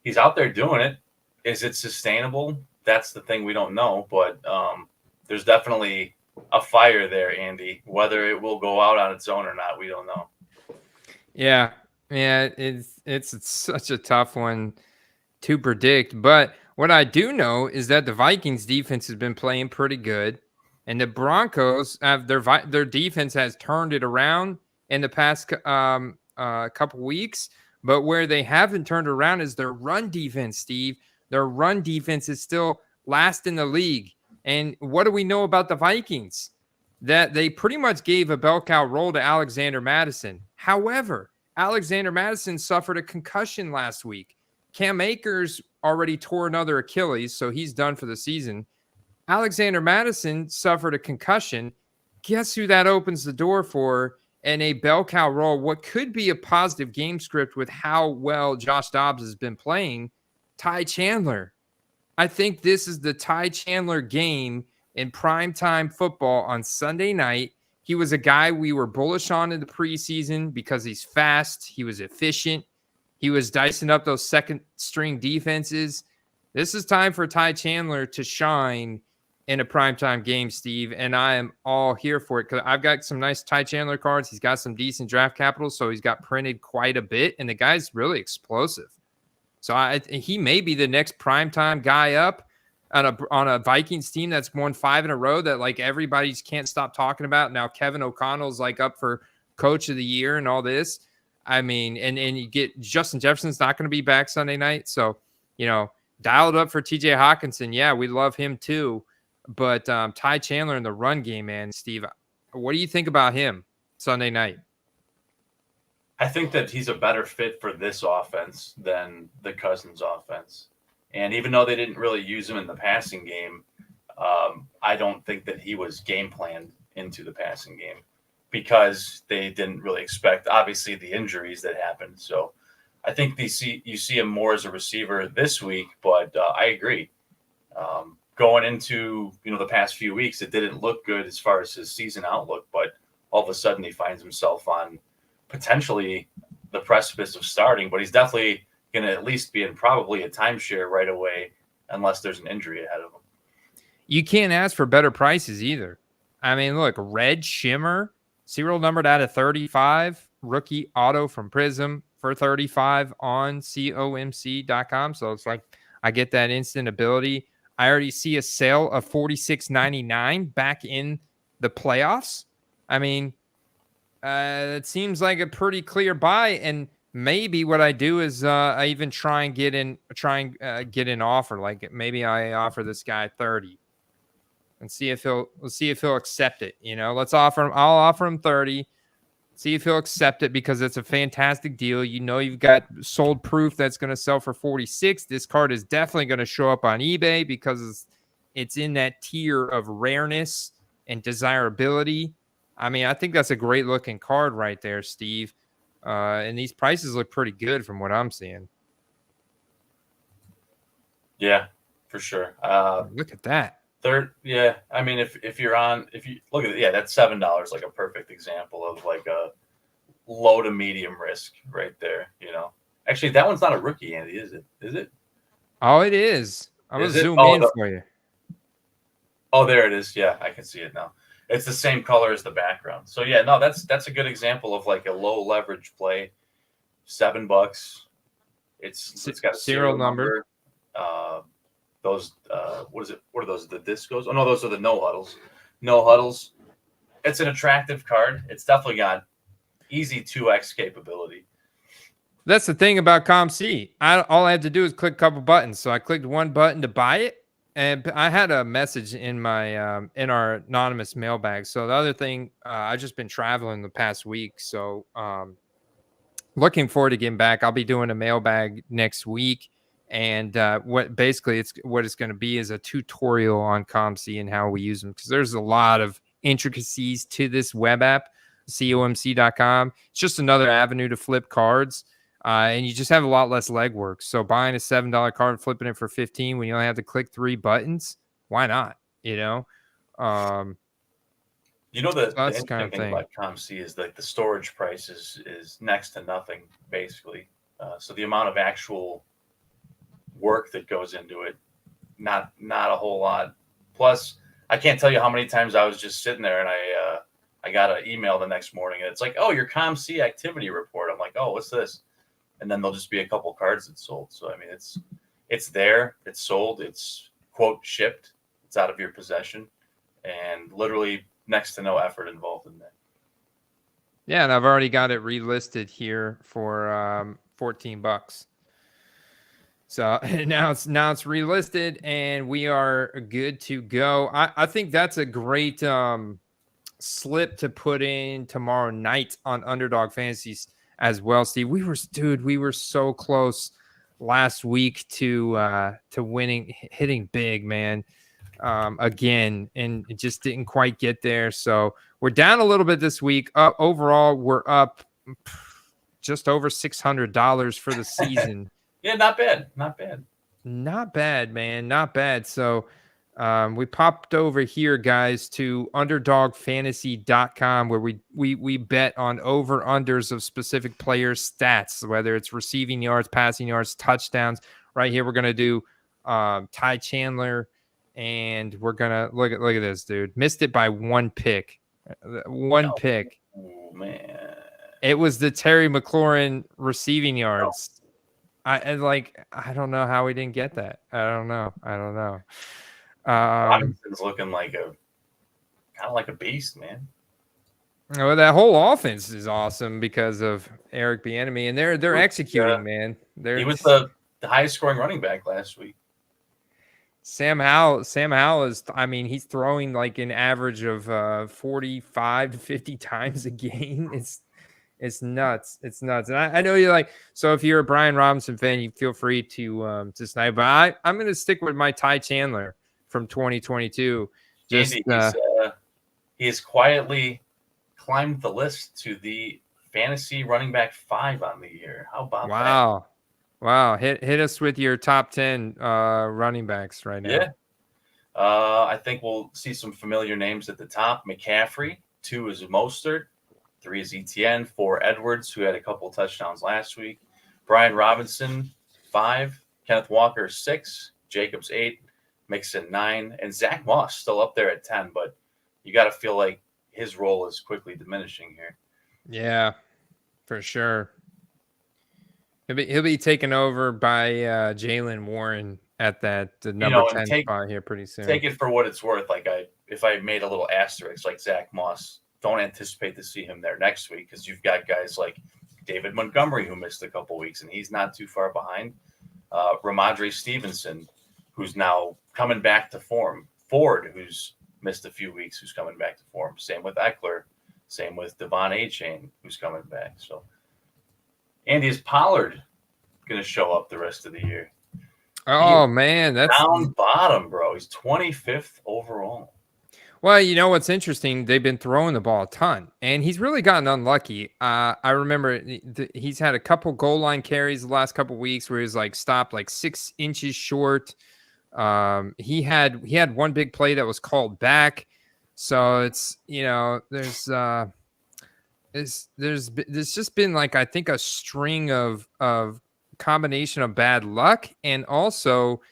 he's out there doing it. Is it sustainable? That's the thing we don't know. But there's definitely a fire there, Andy. Whether it will go out on its own or not, we don't know. Yeah, it's such a tough one to predict. But what I do know is that the Vikings defense has been playing pretty good, and the Broncos have their defense has turned it around in the past couple weeks. But where they haven't turned around is their run defense, Steve. Their run defense is still last in the league. And what do we know about the Vikings? That they pretty much gave a bell cow roll to Alexander Mattison. However, Alexander Mattison suffered a concussion last week. Cam Akers already tore another Achilles, so he's done for the season. Alexander Mattison suffered a concussion. Guess who that opens the door for in a bell cow roll? What could be a positive game script with how well Josh Dobbs has been playing? Ty Chandler. I think this is the Ty Chandler game in primetime football on Sunday night. He was a guy we were bullish on in the preseason because he's fast. He was efficient. He was dicing up those second-string defenses. This is time for Ty Chandler to shine in a primetime game, Steve, and I am all here for it because I've got some nice Ty Chandler cards. He's got some decent draft capital, so he's got printed quite a bit, and the guy's really explosive. So he may be the next primetime guy up on a Vikings team that's won 5 in a row that like everybody can't stop talking about. Now Kevin O'Connell's like up for coach of the year and all this. I mean, and you get Justin Jefferson's not going to be back Sunday night. So, dialed up for TJ Hawkinson. Yeah, we love him too. But Ty Chandler in the run game, man, Steve, what do you think about him Sunday night? I think that he's a better fit for this offense than the Cousins offense. And even though they didn't really use him in the passing game, I don't think that he was game planned into the passing game because they didn't really expect, obviously, the injuries that happened. So I think you see him more as a receiver this week, but I agree. Going into the past few weeks, it didn't look good as far as his season outlook, but all of a sudden he finds himself on potentially the precipice of starting, but he's definitely going to at least be in probably a timeshare right away unless there's an injury ahead of him. You can't ask for better prices either. I mean, look, red shimmer, serial numbered out of 35, rookie auto from Prism for 35 on comc.com. So it's like I get that instant ability. I already see a sale of $46.99 back in the playoffs. I mean, it seems like a pretty clear buy. And maybe what I do is I even try and get an offer. Like maybe I offer this guy 30 and see if he'll accept it. I'll offer him 30. See if he'll accept it because it's a fantastic deal. You've got sold proof that's going to sell for 46. This card is definitely going to show up on eBay because it's in that tier of rareness and desirability. I mean, I think that's a great looking card right there, Steve. And these prices look pretty good from what I'm seeing. Yeah, for sure. Look at that. Yeah. I mean, if you look at it, that's $7, like a perfect example of like a low to medium risk right there. Actually, that one's not a rookie, Andy, is it? Is it? Oh, it is. I'm gonna zoom in for you. Oh, there it is. Yeah, I can see it now. It's the same color as the background. So yeah, no, that's a good example of like a low leverage play. $7. It's got a serial number. Those what is it? What are those? The discos? Oh no, those are the no huddles. No huddles. It's an attractive card. It's definitely got easy 2x capability. That's the thing about ComC. All I had to do is click a couple buttons. So I clicked one button to buy it, and I had a message in my in our anonymous mailbag. So the other thing, I've just been traveling the past week, so looking forward to getting back. I'll be doing a mailbag next week. And what it's going to be is a tutorial on ComC and how we use them, because there's a lot of intricacies to this web app, comc.com. It's just another avenue to flip cards, and you just have a lot less legwork. So buying a $7 card and flipping it for 15 when you only have to click 3 buttons, why not? The interesting thing about ComC is like the storage price is next to nothing, basically. So the amount of actual work that goes into it, not a whole lot. Plus, I can't tell you how many times I was just sitting there and I got an email the next morning and it's like, oh, your ComC activity report. I'm like, oh, what's this? And then there'll just be a couple cards that sold. So I mean, it's there, it's sold, it's quote shipped, it's out of your possession, and literally next to no effort involved in that. Yeah, and I've already got it relisted here for $14. So now it's relisted and we are good to go. I think that's a great slip to put in tomorrow night on Underdog Fantasies as well, Steve. We were so close last week to winning, hitting big, man. Again, and it just didn't quite get there. So we're down a little bit this week. Overall, we're up just over $600 for the season. Yeah, not bad, man, not bad. So we popped over here, guys, to underdogfantasy.com, where we bet on over-unders of specific players' stats, whether it's receiving yards, passing yards, touchdowns. Right here, we're going to do Ty Chandler, and we're going to look at this, dude. Missed it by one pick. Pick. Oh, man. It was the Terry McLaurin receiving yards. I don't know how we didn't get that. I don't know. Robinson's looking like a beast, man. Well, that whole offense is awesome because of Eric Bieniemy, and they're executing, man. He was the highest scoring running back last week. Sam Howell is, I mean, he's throwing like an average of 45 to 50 times a game. It's nuts. It's nuts. And I know you're like, so if you're a Brian Robinson fan, you feel free to snipe. But I'm going to stick with my Ty Chandler from 2022. Just Andy, he has quietly climbed the list to the fantasy running back 5 on the year. How about that? Wow. Hit us with your top 10 running backs right now. Yeah. I think we'll see some familiar names at the top. McCaffrey, 2 is Mostert, 3 is Etienne, 4 Edwards, who had a couple touchdowns last week. Brian Robinson, 5. Kenneth Walker, 6. Jacobs, 8. Mixon, 9. And Zach Moss still up there at 10, but you got to feel like his role is quickly diminishing here. Yeah, for sure. He'll be taken over by Jaylen Warren at the number 10 spot here pretty soon. Take it for what it's worth. Like if I made a little asterisk like Zach Moss, don't anticipate to see him there next week because you've got guys like David Montgomery who missed a couple weeks and he's not too far behind. Ramondre Stevenson, who's now coming back to form. Ford, who's missed a few weeks, who's coming back to form. Same with Eckler. Same with Devon Achane, who's coming back. So, Andy, is Pollard going to show up the rest of the year? Oh, man. That's down bottom, bro. He's 25th overall. Well, you know what's interesting? They've been throwing the ball a ton, and he's really gotten unlucky. I remember he's had a couple goal line carries the last couple weeks where he's like stopped like 6 inches short. He had one big play that was called back. So it's, there's just been like, I think a string of combination of bad luck, and also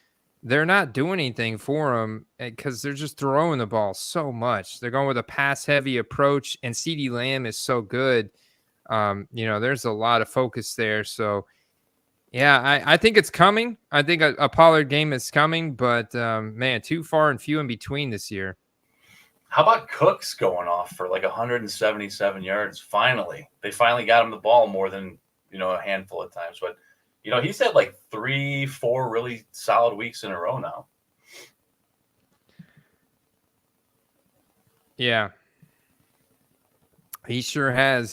they're not doing anything for him because they're just throwing the ball so much. They're going with a pass heavy approach, and CeeDee Lamb is so good. There's a lot of focus there. So yeah, I think it's coming. I think a Pollard game is coming, but man, too far and few in between this year. How about Cooks going off for like 177 yards? They finally got him the ball more than, a handful of times. But, he's had like 3-4 really solid weeks in a row now. Yeah. He sure has.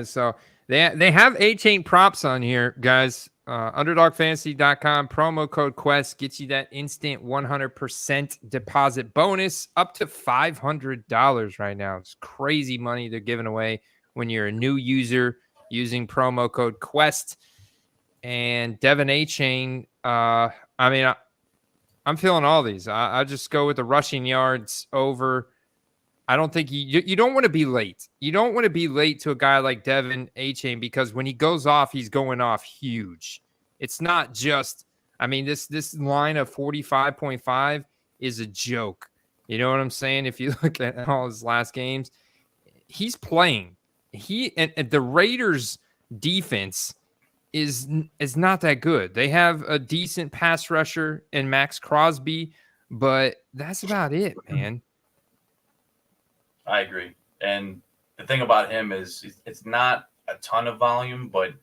So they have Achane props on here, guys. Underdogfantasy.com, promo code QUEST gets you that instant 100% deposit bonus up to $500 right now. It's crazy money they're giving away when you're a new user using promo code QUEST. And Devon Achane, I'm feeling all these. I just go with the rushing yards over. I don't think you don't want to be late. You don't want to be late to a guy like Devon Achane because when he goes off, he's going off huge. It's not just, this line of 45.5 is a joke. You know what I'm saying? If you look at all his last games, he's playing. And the Raiders defense is not that good. They have a decent pass rusher in Max Crosby, but that's about it, man. I agree. And the thing about him is it's not a ton of volume, but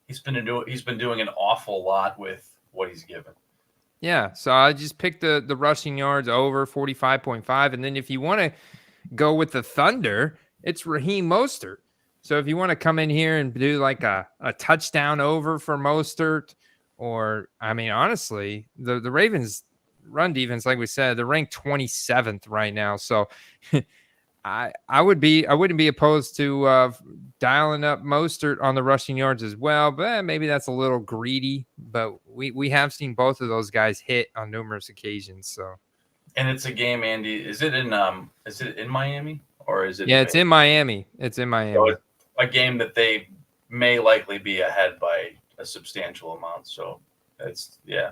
he's been doing an awful lot with what he's given. Yeah, so I just picked the rushing yards over 45.5, and then if you want to go with the Thunder, it's Raheem Mostert. So if you want to come in here and do like a touchdown over for Mostert, or honestly, the Ravens run defense, like we said, they're ranked 27th right now. So I wouldn't be opposed to dialing up Mostert on the rushing yards as well, but maybe that's a little greedy. But we have seen both of those guys hit on numerous occasions. So, and it's a game, Andy. Is it in Miami or is it? Yeah, it's in Miami. It's in Miami. So it's a game that they may likely be ahead by a substantial amount. So yeah.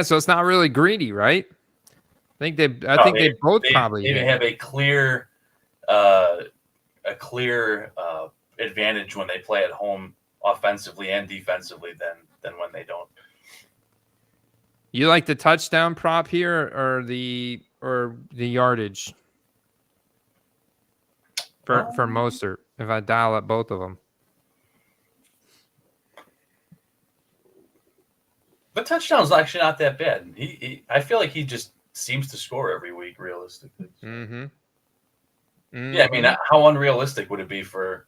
So it's not really greedy, right? I think they both probably have a clear advantage when they play at home offensively and defensively than when they don't. You like the touchdown prop here or the yardage? for Mostert if I dial up both of them. The touchdown's actually not that bad. I feel like he just seems to score every week, realistically. Mm-hmm. Yeah, I mean, how unrealistic would it be for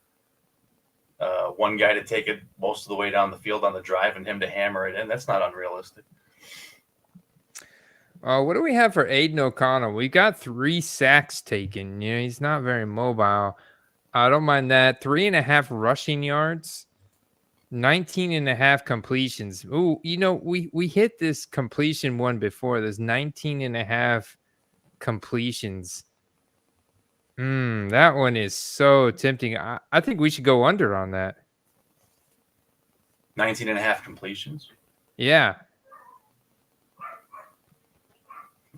one guy to take it most of the way down the field on the drive and him to hammer it in? That's not unrealistic. What do we have for Aiden O'Connell? We got 3 sacks taken. You know, he's not very mobile. I don't mind that. 3.5 rushing yards, 19.5 completions. Ooh, you know, we hit this completion one before. There's 19.5 completions. That one is so tempting. I think we should go under on that. 19.5 completions. Yeah.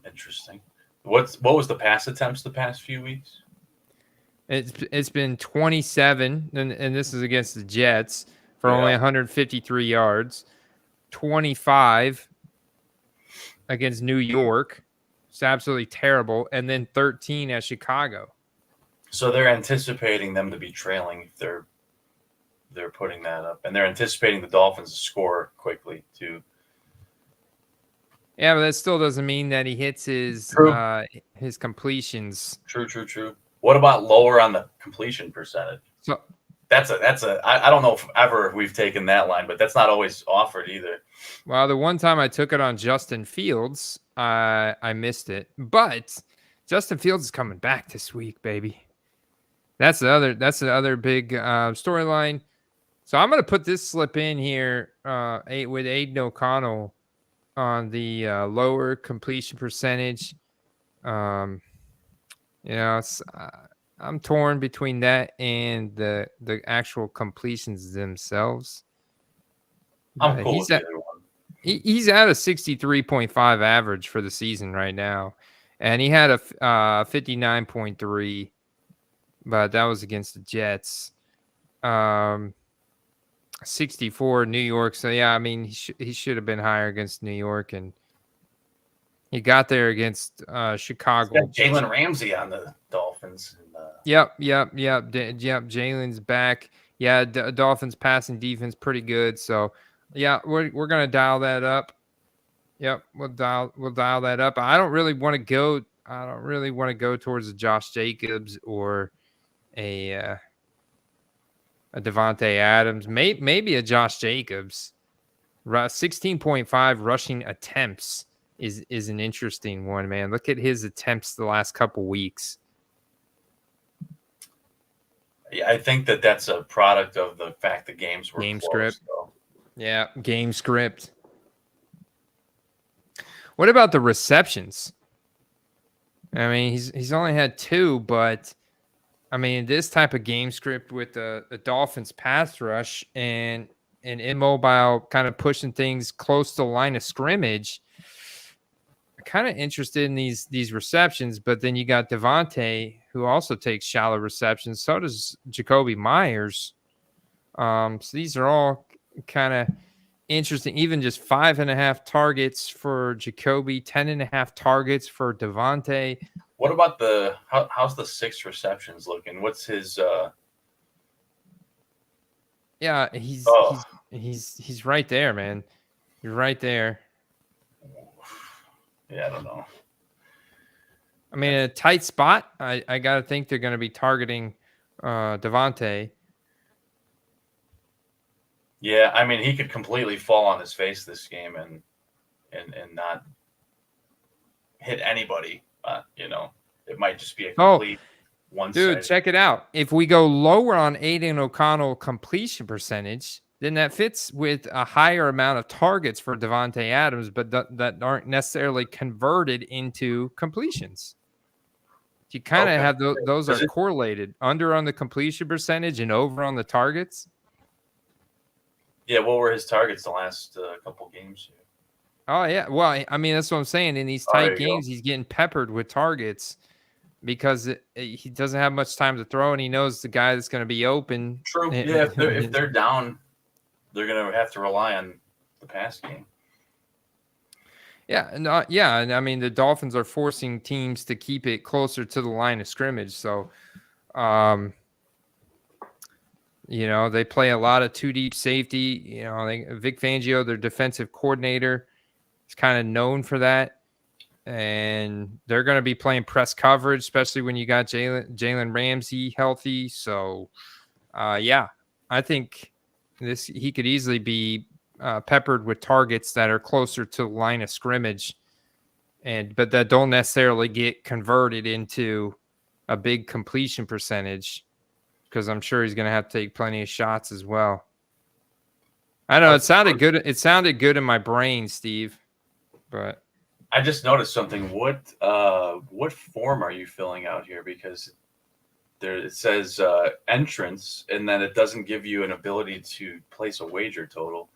Interesting. What was the pass attempts the past few weeks? It's been 27, and this is against the Jets for only 153 yards. 25 against New York. It's absolutely terrible. And then 13 at Chicago. So they're anticipating them to be trailing if they're putting that up. And they're anticipating the Dolphins to score quickly too. Yeah, but that still doesn't mean that he hits his completions. True. What about lower on the completion percentage? So that's I don't know if we've taken that line, but that's not always offered either. Well, the one time I took it on Justin Fields, I missed it. But Justin Fields is coming back this week, baby. That's the other big storyline. So I'm gonna put this slip in here with Aiden O'Connell on the lower completion percentage. You know, I'm torn between that and the actual completions themselves. I'm cool with either one. He's at a 63.5 average for the season right now, and he had a 59.3, but that was against the Jets. 64 New York. So yeah, I mean he should have been higher against New York, and he got there against Chicago. Jalen Ramsey on the Dolphins. Yep. Jalen's back. Yeah, Dolphins passing defense pretty good. So yeah, we're gonna dial that up. Yep, we'll dial that up. I don't really want to go towards a Josh Jacobs or a Devontae Adams, maybe a Josh Jacobs. 16.5 rushing attempts is an interesting one, man. Look at his attempts the last couple weeks. Yeah, I think that's a product of the fact the games were game close, script. So. Yeah, game script. What about the receptions? I mean, he's only had 2, but I mean, this type of game script with the Dolphins pass rush and immobile kind of pushing things close to the line of scrimmage, I'm kind of interested in these receptions. But then you got Devontae, who also takes shallow receptions. So does Jacoby Myers. So these are all kind of interesting. Even just 5.5 targets for Jacoby, 10.5 targets for Devontae. What about how's the 6 receptions looking? What's his Yeah, he's right there, man. You're right there. Yeah, I don't know. I mean, in a tight spot, I gotta think they're gonna be targeting Devontae. Yeah, I mean, he could completely fall on his face this game and not hit anybody. You know, it might just be a complete one-sided. Dude, check it out. If we go lower on Aiden O'Connell completion percentage, then that fits with a higher amount of targets for Devontae Adams, but that aren't necessarily converted into completions. You kind of have those are correlated, under on the completion percentage and over on the targets. Yeah, what were his targets the last couple games? Oh, yeah. Well, I mean, that's what I'm saying. In these tight games, he's getting peppered with targets because he doesn't have much time to throw, and he knows the guy that's going to be open. True. Yeah, if they're down, they're going to have to rely on the pass game. Yeah, and I mean, the Dolphins are forcing teams to keep it closer to the line of scrimmage. So, They play a lot of two deep safety. Vic Fangio, their defensive coordinator, is kind of known for that. And they're going to be playing press coverage, especially when you got Jalen Ramsey healthy. So, I think he could easily be peppered with targets that are closer to the line of scrimmage, but that don't necessarily get converted into a big completion percentage, because I'm sure he's going to have to take plenty of shots as well. I know it sounded good. It sounded good in my brain, Steve, but I just noticed something. What form are you filling out here? Because it says entrance, and then it doesn't give you an ability to place a wager total.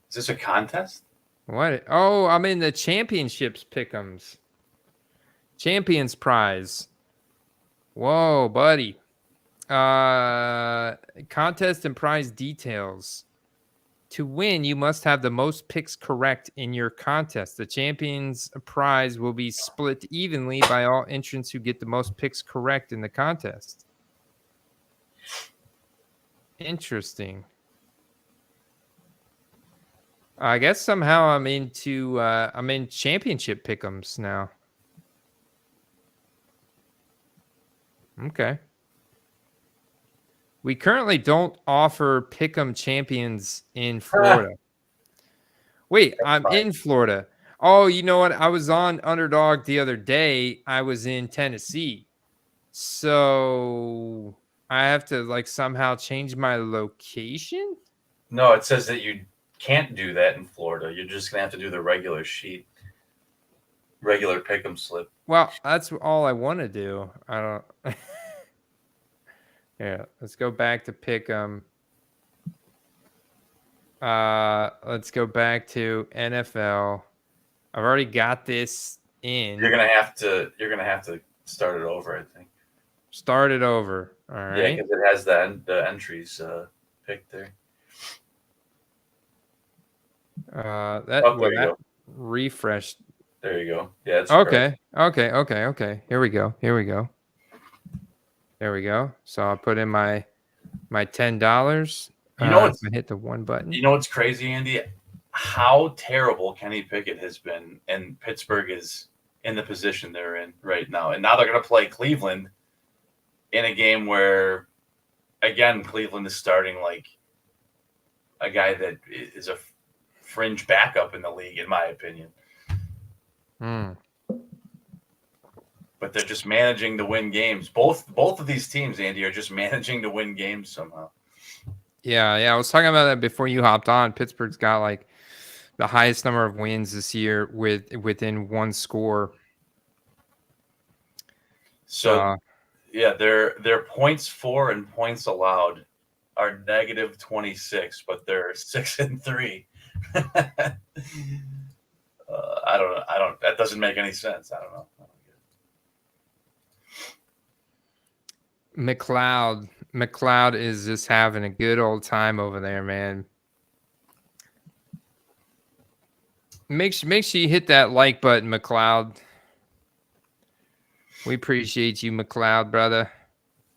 Is this a contest? What? Oh, I'm in the championships pick'ems. Champions prize. Whoa, buddy. Contest and prize details. To win, you must have the most picks correct in your contest. The champions prize will be split evenly by all entrants who get the most picks correct in the contest. Interesting. I guess somehow I'm in championship pick'ems now. Okay. We currently don't offer pick'em champions in Florida. Wait, I'm in Florida. Oh, you know what? I was on Underdog the other day. I was in Tennessee. So I have to somehow change my location? No, it says that you can't do that in Florida. You're just going to have to do the regular sheet. Regular pick'em slip. Well, that's all I want to do. I don't... Yeah, let's go back to pick'em. Let's go back to NFL. I've already got this in. You're gonna have to start it over, I think. Start it over. All right. Yeah, because it has the entries picked there. There you go. Refreshed. There you go. Yeah. It's okay. Okay. Here we go. There we go. So I'll put in my $10. You know, I hit the one button. You know what's crazy, Andy? How terrible Kenny Pickett has been, and Pittsburgh is in the position they're in right now. And now they're going to play Cleveland in a game where, again, Cleveland is starting like a guy that is a fringe backup in the league, in my opinion. But they're just managing to win games. Both of these teams, Andy, are just managing to win games somehow. Yeah. I was talking about that before you hopped on. Pittsburgh's got the highest number of wins this year within one score. So, their points for and points allowed are -26, but they're 6-3. I don't know. That doesn't make any sense. I don't know. McLeod is just having a good old time over there, man. Make sure you hit that like button, McLeod. We appreciate you, McLeod, brother.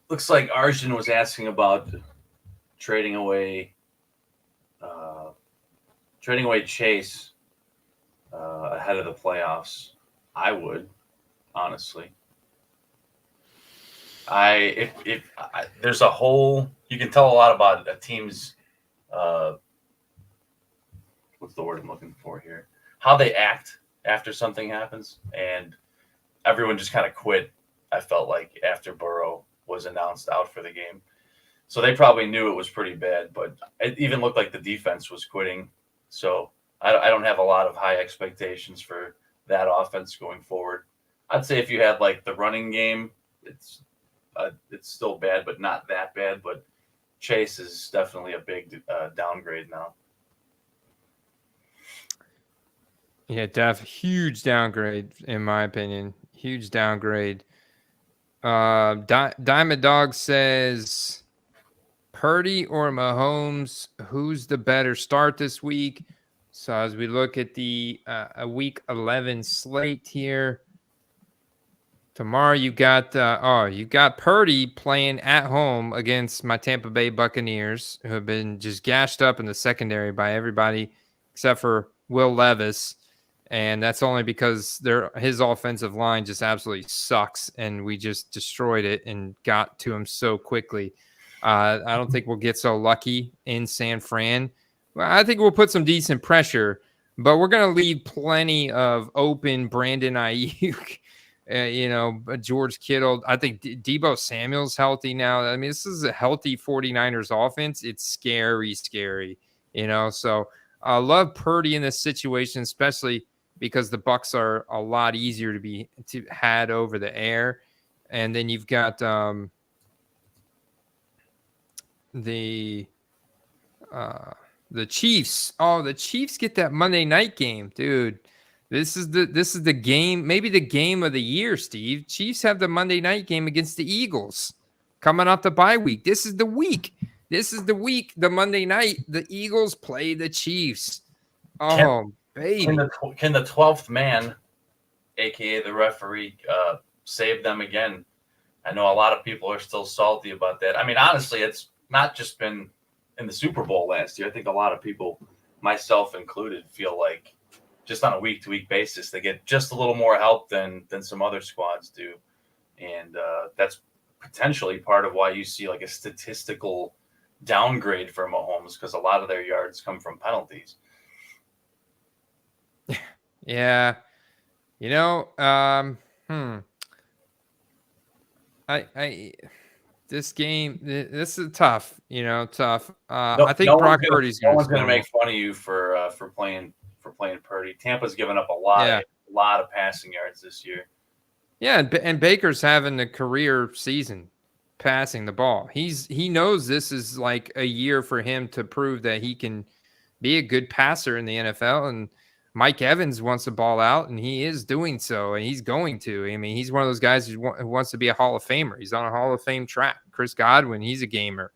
Looks like Arjun was asking about trading away Chase ahead of the playoffs. I would, honestly. There's a whole, you can tell a lot about a team's what's the word I'm looking for here? How they act after something happens, and everyone just kind of quit. I felt like after Burrow was announced out for the game, so they probably knew it was pretty bad. But it even looked like the defense was quitting. So I don't have a lot of high expectations for that offense going forward. I'd say if you had the running game, it's still bad, but not that bad. But Chase is definitely a big downgrade now. Yeah, huge downgrade in my opinion. Huge downgrade. Diamond Dog says, Purdy or Mahomes, who's the better start this week? So as we look at the Week 11 slate here, Tomorrow you got Purdy playing at home against my Tampa Bay Buccaneers, who have been just gashed up in the secondary by everybody except for Will Levis, and that's only because his offensive line just absolutely sucks, and we just destroyed it and got to him so quickly. I don't think we'll get so lucky in San Fran. I think we'll put some decent pressure, but we're going to leave plenty of open Brandon Ayuk. George Kittle. I think Deebo Samuel's healthy now. I mean, this is a healthy 49ers offense. It's scary. So I love Purdy in this situation, especially because the Bucs are a lot easier to had over the air. And then you've got the Chiefs. Oh, the Chiefs get that Monday night game, dude. This is the game, maybe the game of the year, Steve. Chiefs have the Monday night game against the Eagles coming off the bye week. This is the week. The Monday night, the Eagles play the Chiefs. Oh, baby. Can the 12th man, a.k.a. the referee, save them again? I know a lot of people are still salty about that. I mean, honestly, it's not just been in the Super Bowl last year. I think a lot of people, myself included, feel like just on a week-to-week basis, they get just a little more help than some other squads do. And that's potentially part of why you see like a statistical downgrade for Mahomes, because a lot of their yards come from penalties. Yeah. This game, this is tough, tough. I think Brock Purdy's no one's going to make fun of you for playing Purdy. Tampa's given up a lot of passing yards this year. Yeah, and Baker's having a career season passing the ball. He knows this is like a year for him to prove that he can be a good passer in the NFL. And Mike Evans wants to ball out, and he is doing so, and he's going to. I mean, he's one of those guys who wants to be a Hall of Famer. He's on a Hall of Fame track. Chris Godwin, he's a gamer,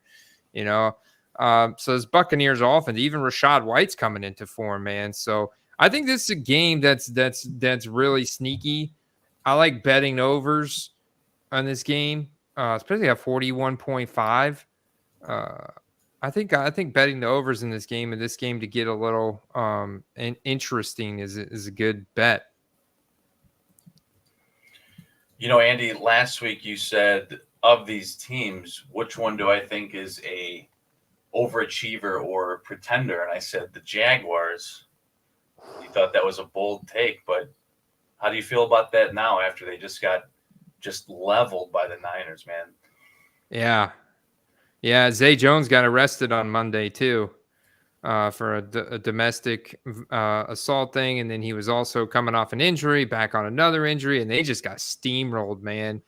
So this Buccaneers offense, even Rashad White's coming into form, man. So I think this is a game that's really sneaky. I like betting overs on this game, especially at 41.5. I think betting the overs in this game to get a little interesting is a good bet. Andy, last week you said of these teams, which one do I think is a overachiever or pretender? And I said the Jaguars. You thought that was a bold take, but how do you feel about that now after they just got leveled by the Niners, man? Yeah, Zay Jones got arrested on Monday too for a domestic assault thing, and then he was also coming off an injury, back on another injury, and they just got steamrolled, man.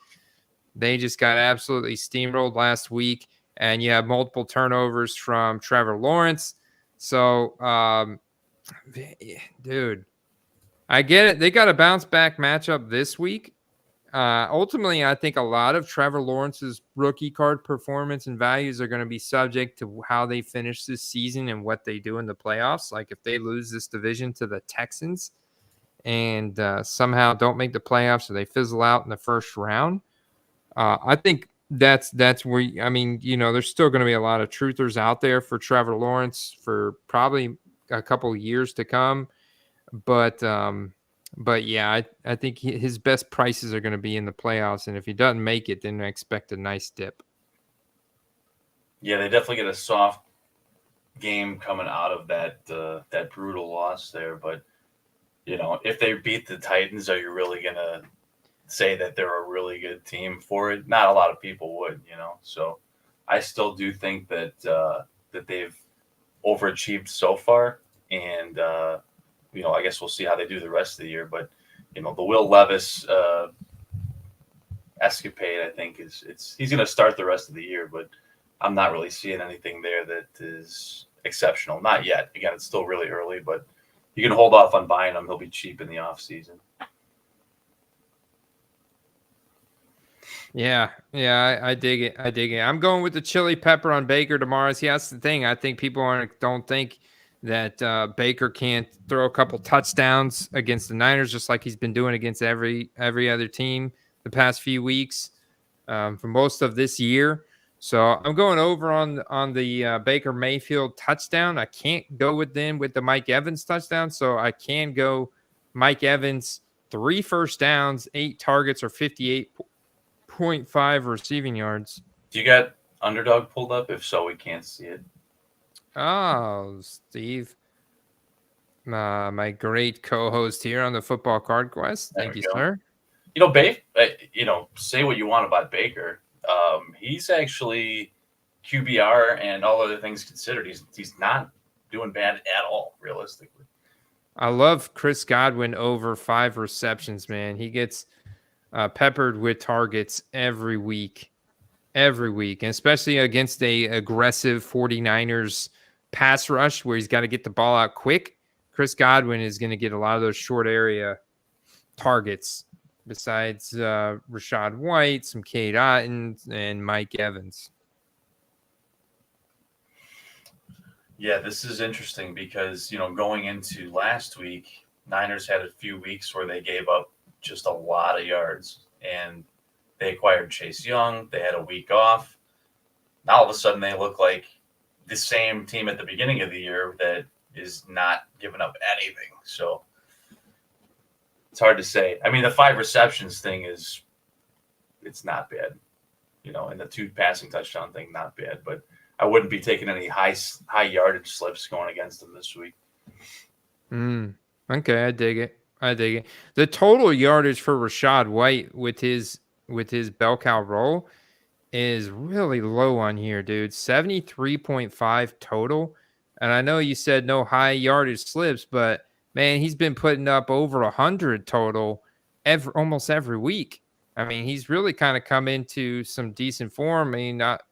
They just got absolutely steamrolled last week, and you have multiple turnovers from Trevor Lawrence. So, dude, I get it. They got a bounce back matchup this week. Ultimately, I think a lot of Trevor Lawrence's rookie card performance and values are going to be subject to how they finish this season and what they do in the playoffs. Like if they lose this division to the Texans and somehow don't make the playoffs or they fizzle out in the first round, I think that's where, there's still going to be a lot of truthers out there for Trevor Lawrence for probably a couple of years to come. But yeah, I think his best prices are going to be in the playoffs. And if he doesn't make it, then I expect a nice dip. Yeah, they definitely get a soft game coming out of that brutal loss there. But, if they beat the Titans, are you really going to say that they're a really good team for it? Not a lot of people would, So I still do think that that they've overachieved so far. And, I guess we'll see how they do the rest of the year. But, the Will Levis escapade, I think, he's going to start the rest of the year. But I'm not really seeing anything there that is exceptional. Not yet. Again, it's still really early, but you can hold off on buying him. He'll be cheap in the offseason. Yeah, I dig it. I'm going with the chili pepper on Baker tomorrow. See, that's the thing. I think people don't think that Baker can't throw a couple touchdowns against the Niners, just like he's been doing against every other team the past few weeks for most of this year. So I'm going over on the Baker Mayfield touchdown. I can't go with them with the Mike Evans touchdown, so I can go Mike Evans 3 first downs, 8 targets, or 58.5 receiving yards. Do you got Underdog pulled up? If so, we can't see it. Oh, Steve, my great co-host here on the Football Card Quest. There Thank we you, go. sir. Say what you want about Baker. He's actually QBR and all other things considered. He's not doing bad at all, realistically. I love Chris Godwin over 5 receptions, man. He gets peppered with targets every week, and especially against a aggressive 49ers pass rush where he's got to get the ball out quick. Chris Godwin is going to get a lot of those short area targets besides Rashad White, some Cade Otton, and Mike Evans. Yeah, this is interesting because, going into last week, Niners had a few weeks where they gave up just a lot of yards, and they acquired Chase Young. They had a week off. Now all of a sudden they look like the same team at the beginning of the year that is not giving up anything. So it's hard to say. I mean, the 5 receptions thing it's not bad, and the 2 passing touchdown thing, not bad, but I wouldn't be taking any high yardage slips going against them this week. Okay, I dig it. The total yardage for Rashad White with his bell cow roll is really low on here, dude. 73.5 total. And I know you said no high yardage slips, but man, he's been putting up over 100 total almost every week. I mean, he's really kind of come into some decent form. I mean, not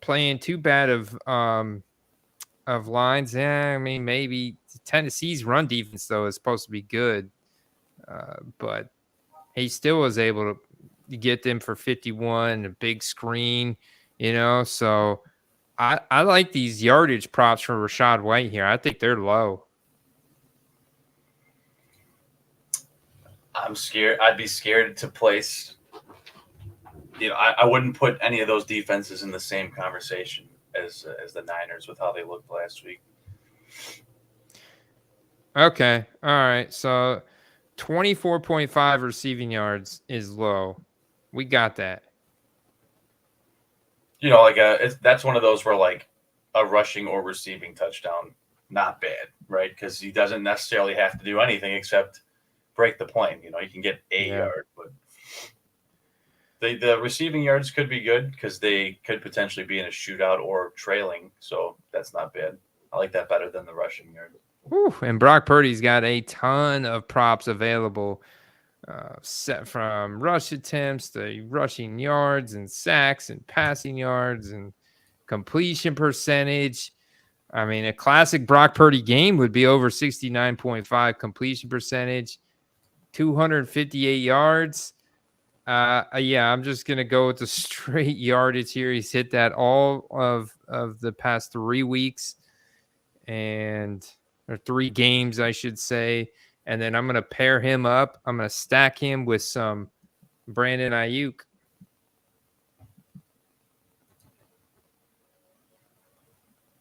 playing too bad of lines. Yeah, I mean, maybe Tennessee's run defense though is supposed to be good, but he still was able to get them for 51, a big screen, So I like these yardage props for Rashad White here. I think they're low. I'm scared. I'd be scared to place. I wouldn't put any of those defenses in the same conversation as the Niners with how they looked last week. Okay. All right. So 24.5 receiving yards is low. We got that. That's one of those where like a rushing or receiving touchdown, not bad, right? Because he doesn't necessarily have to do anything except break the plane. He can get a yard, but the receiving yards could be good because they could potentially be in a shootout or trailing. So that's not bad. I like that better than the rushing yards. Whew, and Brock Purdy's got a ton of props available, set from rush attempts to rushing yards and sacks and passing yards and completion percentage. I mean, a classic Brock Purdy game would be over 69.5 completion percentage, 258 yards. I'm just going to go with the straight yardage here. He's hit that all of the past 3 weeks or 3 games, I should say. And then I'm going to pair him up. I'm going to stack him with some Brandon Ayuk.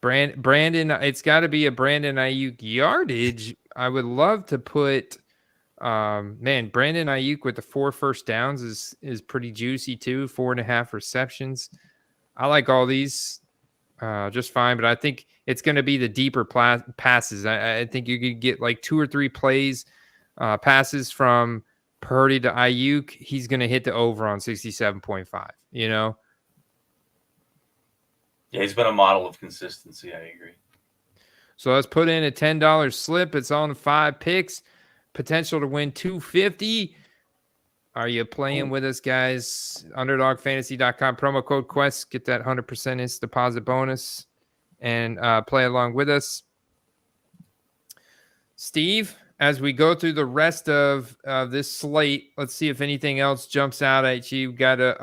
Brandon, it's got to be a Brandon Ayuk yardage. I would love to put, Brandon Ayuk with the 4 first downs is pretty juicy too. 4.5 receptions. I like all these just fine, but I think it's going to be the deeper passes. I think you could get like 2 or 3 plays, passes from Purdy to Ayuk. He's going to hit the over on 67.5, Yeah, he's been a model of consistency. I agree. So let's put in a $10 slip. It's on 5 picks. Potential to win $250. Are you playing with us, guys? UnderdogFantasy.com, promo code Quest. Get that 100% instant deposit bonus and play along with us. Steve, as we go through the rest of this slate, let's see if anything else jumps out at you. You've got to,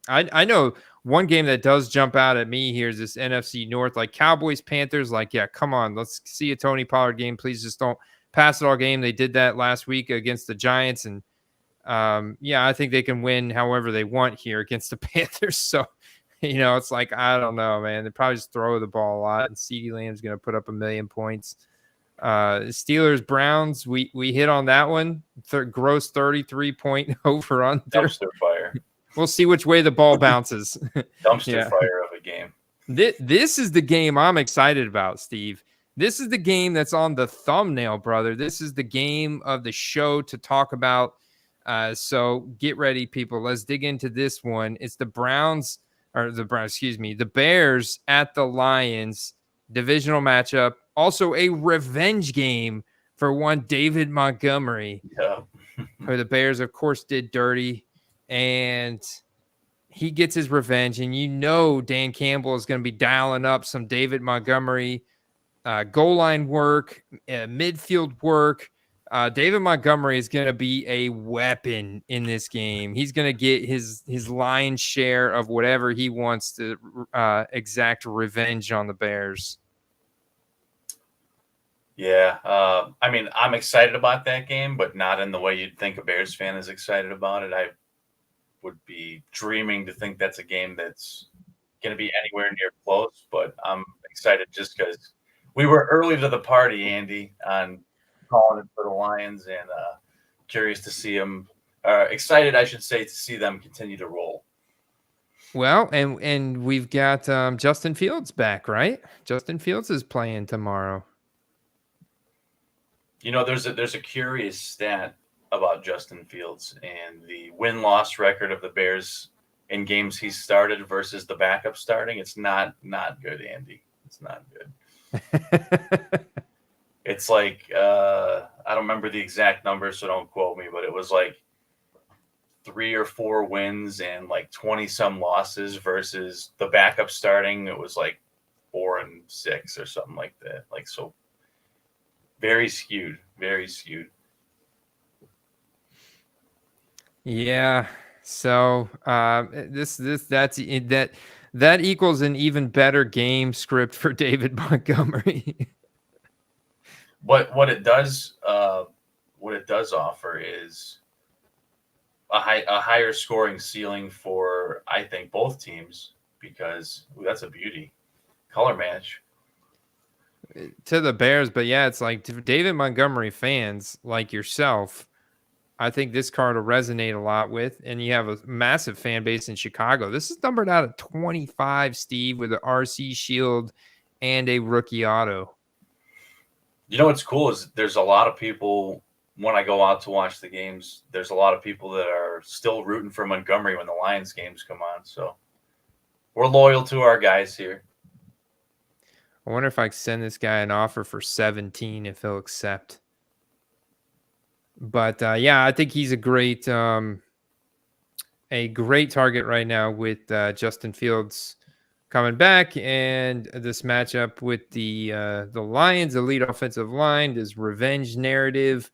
I know one game that does jump out at me here is this NFC North, like Cowboys, Panthers. Like, yeah, come on, let's see a Tony Pollard game. Please just don't pass it all game. They did that last week against the Giants, and Yeah, I think they can win however they want here against the Panthers. So, it's like, I don't know, man. They probably just throw the ball a lot, and CeeDee Lamb's going to put up 1,000,000 points. Steelers, Browns, we hit on that one. Gross 33-point over under. Dumpster fire. We'll see which way the ball bounces. Dumpster fire of a game. This is the game I'm excited about, Steve. This is the game that's on the thumbnail, brother. This is the game of the show to talk about. So get ready, people. Let's dig into this one. It's the Bears at the Lions, divisional matchup. Also a revenge game for one David Montgomery, who the Bears, of course, did dirty. And he gets his revenge. And Dan Campbell is going to be dialing up some David Montgomery goal line work, midfield work. David Montgomery is going to be a weapon in this game. He's going to get his lion's share of whatever he wants to exact revenge on the Bears. Yeah. I'm excited about that game, but not in the way you'd think a Bears fan is excited about it. I would be dreaming to think that's a game that's going to be anywhere near close, but I'm excited just because we were early to the party, Andy, on calling it for the Lions, and curious to see them. Excited, I should say, to see them continue to roll. Well, and we've got Justin Fields back, right? Justin Fields is playing tomorrow. There's a curious stat about Justin Fields and the win-loss record of the Bears in games he started versus the backup starting. It's not good, Andy. It's not good. It's like I don't remember the exact number, so don't quote me, but it was like 3 or 4 wins and like 20 some losses versus the backup starting. It was like 4 and 6 or something like that. Like, so very skewed. Yeah. So that equals an even better game script for David Montgomery. What it does offer is a higher scoring ceiling for, I think, both teams, because that's a beauty color match to the Bears. But yeah, it's like, to David Montgomery fans like yourself, I think this card will resonate a lot with, and you have a massive fan base in Chicago. This is numbered out of 25, Steve, with an RC Shield and a rookie auto. What's cool is there's a lot of people, when I go out to watch the games, there's a lot of people that are still rooting for Montgomery when the Lions games come on. So we're loyal to our guys here. I wonder if I can send this guy an offer for 17 if he'll accept. But yeah, I think he's a great target right now with Justin Fields coming back, and this matchup with the Lions, elite offensive line, is revenge narrative.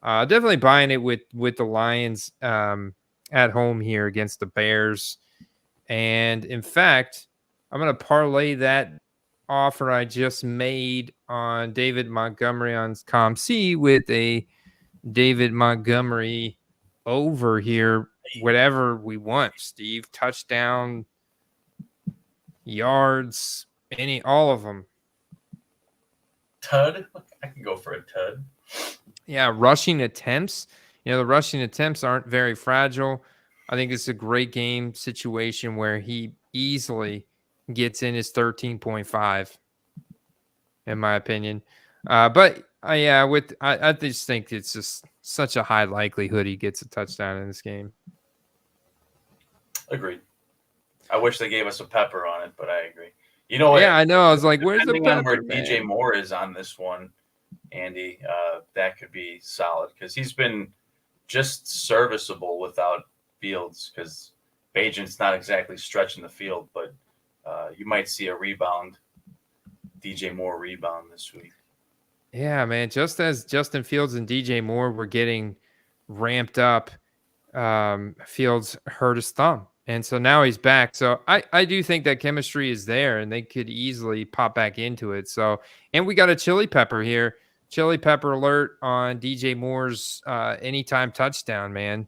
Definitely buying it with the Lions at home here against the Bears. And in fact, I'm going to parlay that offer I just made on David Montgomery on ComC with a David Montgomery over here, whatever we want, Steve. Touchdown, yards, all of them. Tud? I can go for a tud. Yeah, rushing attempts. The rushing attempts aren't very fragile. I think it's a great game situation where he easily gets in his 13.5, in my opinion. But I just think it's just such a high likelihood he gets a touchdown in this game. Agreed. I wish they gave us a pepper on it, but I agree. What? Yeah, I know. I was like, where's the pepper, on where man? DJ Moore is on this one, Andy, that could be solid, because he's been just serviceable without Fields, because Bajent's not exactly stretching the field, but you might see a rebound, DJ Moore rebound this week. Yeah, man. Just as Justin Fields and DJ Moore were getting ramped up, Fields hurt his thumb. And so now he's back. So I do think that chemistry is there, and they could easily pop back into it. So, and we got a chili pepper here. Chili pepper alert on DJ Moore's anytime touchdown, man.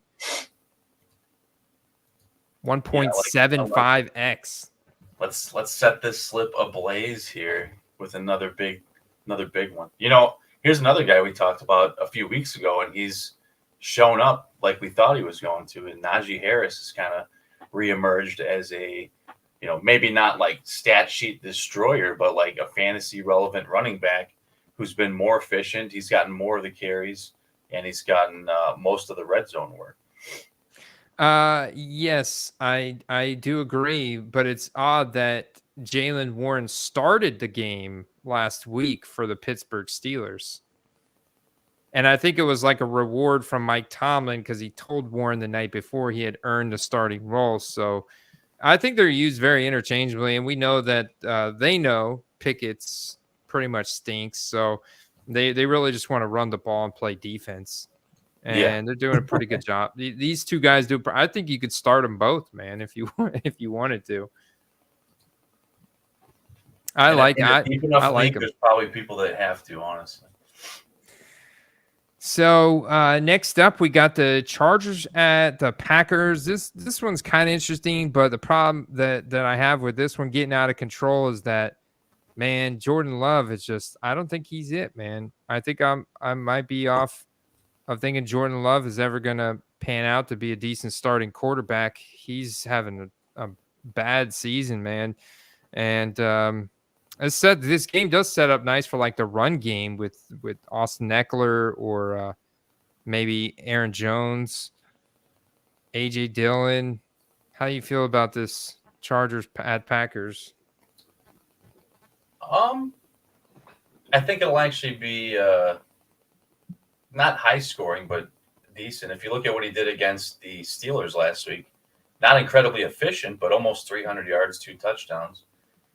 1.75x. Let's set this slip ablaze here with another big one. You know, here's another guy we talked about a few weeks ago, and he's shown up like we thought he was going to. And Najee Harris has kind of reemerged as a, you know, maybe not like stat sheet destroyer, but like a fantasy relevant running back who's been more efficient. He's gotten more of the carries, and he's gotten most of the red zone work. Yes, I do agree, but it's odd that Jaylen Warren started the game last week for the Pittsburgh Steelers. And I think it was like a reward from Mike Tomlin because he told Warren the night before he had earned the starting role. So I think they're used very interchangeably, and we know that they know Pickett's pretty much stinks. So they really just want to run the ball and play defense. And they're doing a pretty good job. These two guys do. I think you could start them both, man, if you wanted to. I like them. There's probably people that have to, honestly. So next up, we got the Chargers at the Packers. This one's kind of interesting, but the problem that I have with this one getting out of control is that, man, Jordan Love is just, I don't think he's it, man. I think I might be off of thinking Jordan Love is ever going to pan out to be a decent starting quarterback. He's having a bad season, man. And as said, this game does set up nice for like the run game with Austin Eckler or maybe Aaron Jones, AJ Dillon. How do you feel about this Chargers at Packers? I think it'll actually be not high scoring, but decent. If you look at what he did against the Steelers last week, not incredibly efficient, but almost 300 yards, 2 touchdowns.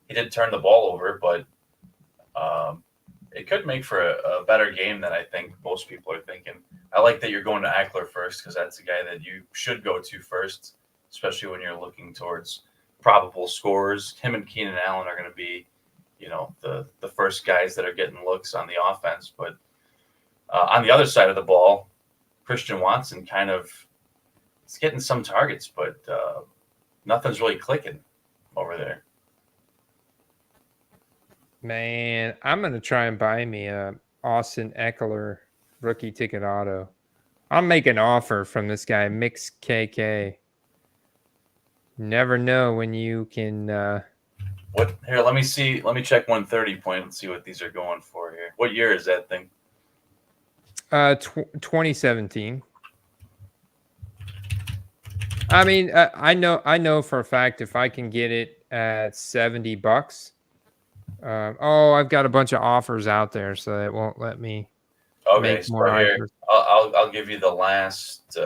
He did turn the ball over, but it could make for a better game than I think most people are thinking. I like that you're going to Eckler first because that's a guy that you should go to first, especially when you're looking towards probable scorers. Him and Keenan Allen are going to be, you know, the first guys that are getting looks on the offense. But on the other side of the ball, Christian Watson kind of is getting some targets, but nothing's really clicking over there. Man, I'm going to try and buy me a Austin Eckler rookie ticket auto. I'll make an offer from this guy, Mix KK. Never know when you can. What? Here, let me see. Let me check 130 point and see what these are going for here. What year is that thing? 2017. I mean, I know for a fact if I can get it at $70. I've got a bunch of offers out there, so it won't let me make more offers. I'll give you the last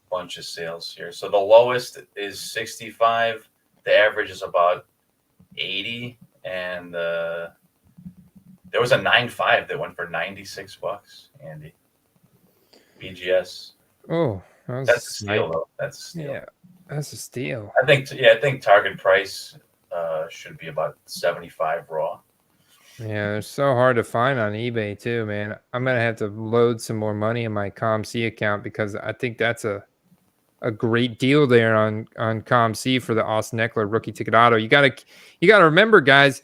bunch of sales here. So the lowest is 65. The average is about 80, and there was a 9.5 that went for $96. Andy, BGS. Oh, that's a steal, though. That's a steal. Yeah, that's a steal. I think target price should be about 75 raw. Yeah, they're so hard to find on eBay too, man. I'm gonna have to load some more money in my ComC account because I think that's a great deal there on ComC for the Austin Eckler rookie ticket auto. You gotta remember, guys,